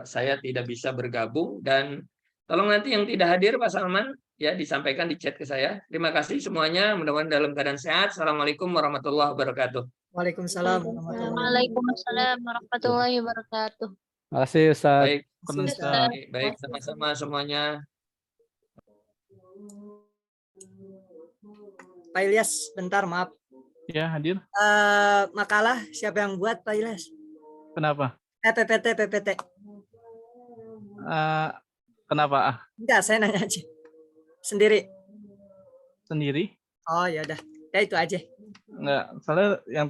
Speaker 5: saya tidak bisa bergabung, dan tolong nanti yang tidak hadir Pak Salman ya disampaikan di chat ke saya. Terima kasih semuanya, mudah-mudahan dalam keadaan sehat. Assalamualaikum warahmatullahi wabarakatuh.
Speaker 2: Waalaikumsalam warahmatullahi
Speaker 4: Waalaikumsalam warahmatullahi wabarakatuh.
Speaker 6: Terima kasih Ustaz.
Speaker 5: Baik,
Speaker 3: Ustaz.
Speaker 5: baik sama-sama semuanya.
Speaker 2: Pak Ilyas, bentar maaf.
Speaker 3: Ya, hadir.
Speaker 2: Makalah siapa yang buat Pak Ilyas?
Speaker 3: Kenapa?
Speaker 2: PPT.
Speaker 3: Kenapa?
Speaker 2: Enggak, saya nanya aja. Sendiri.
Speaker 3: Sendiri?
Speaker 2: Oh ya udah. Ya itu aja.
Speaker 3: Enggak, soalnya yang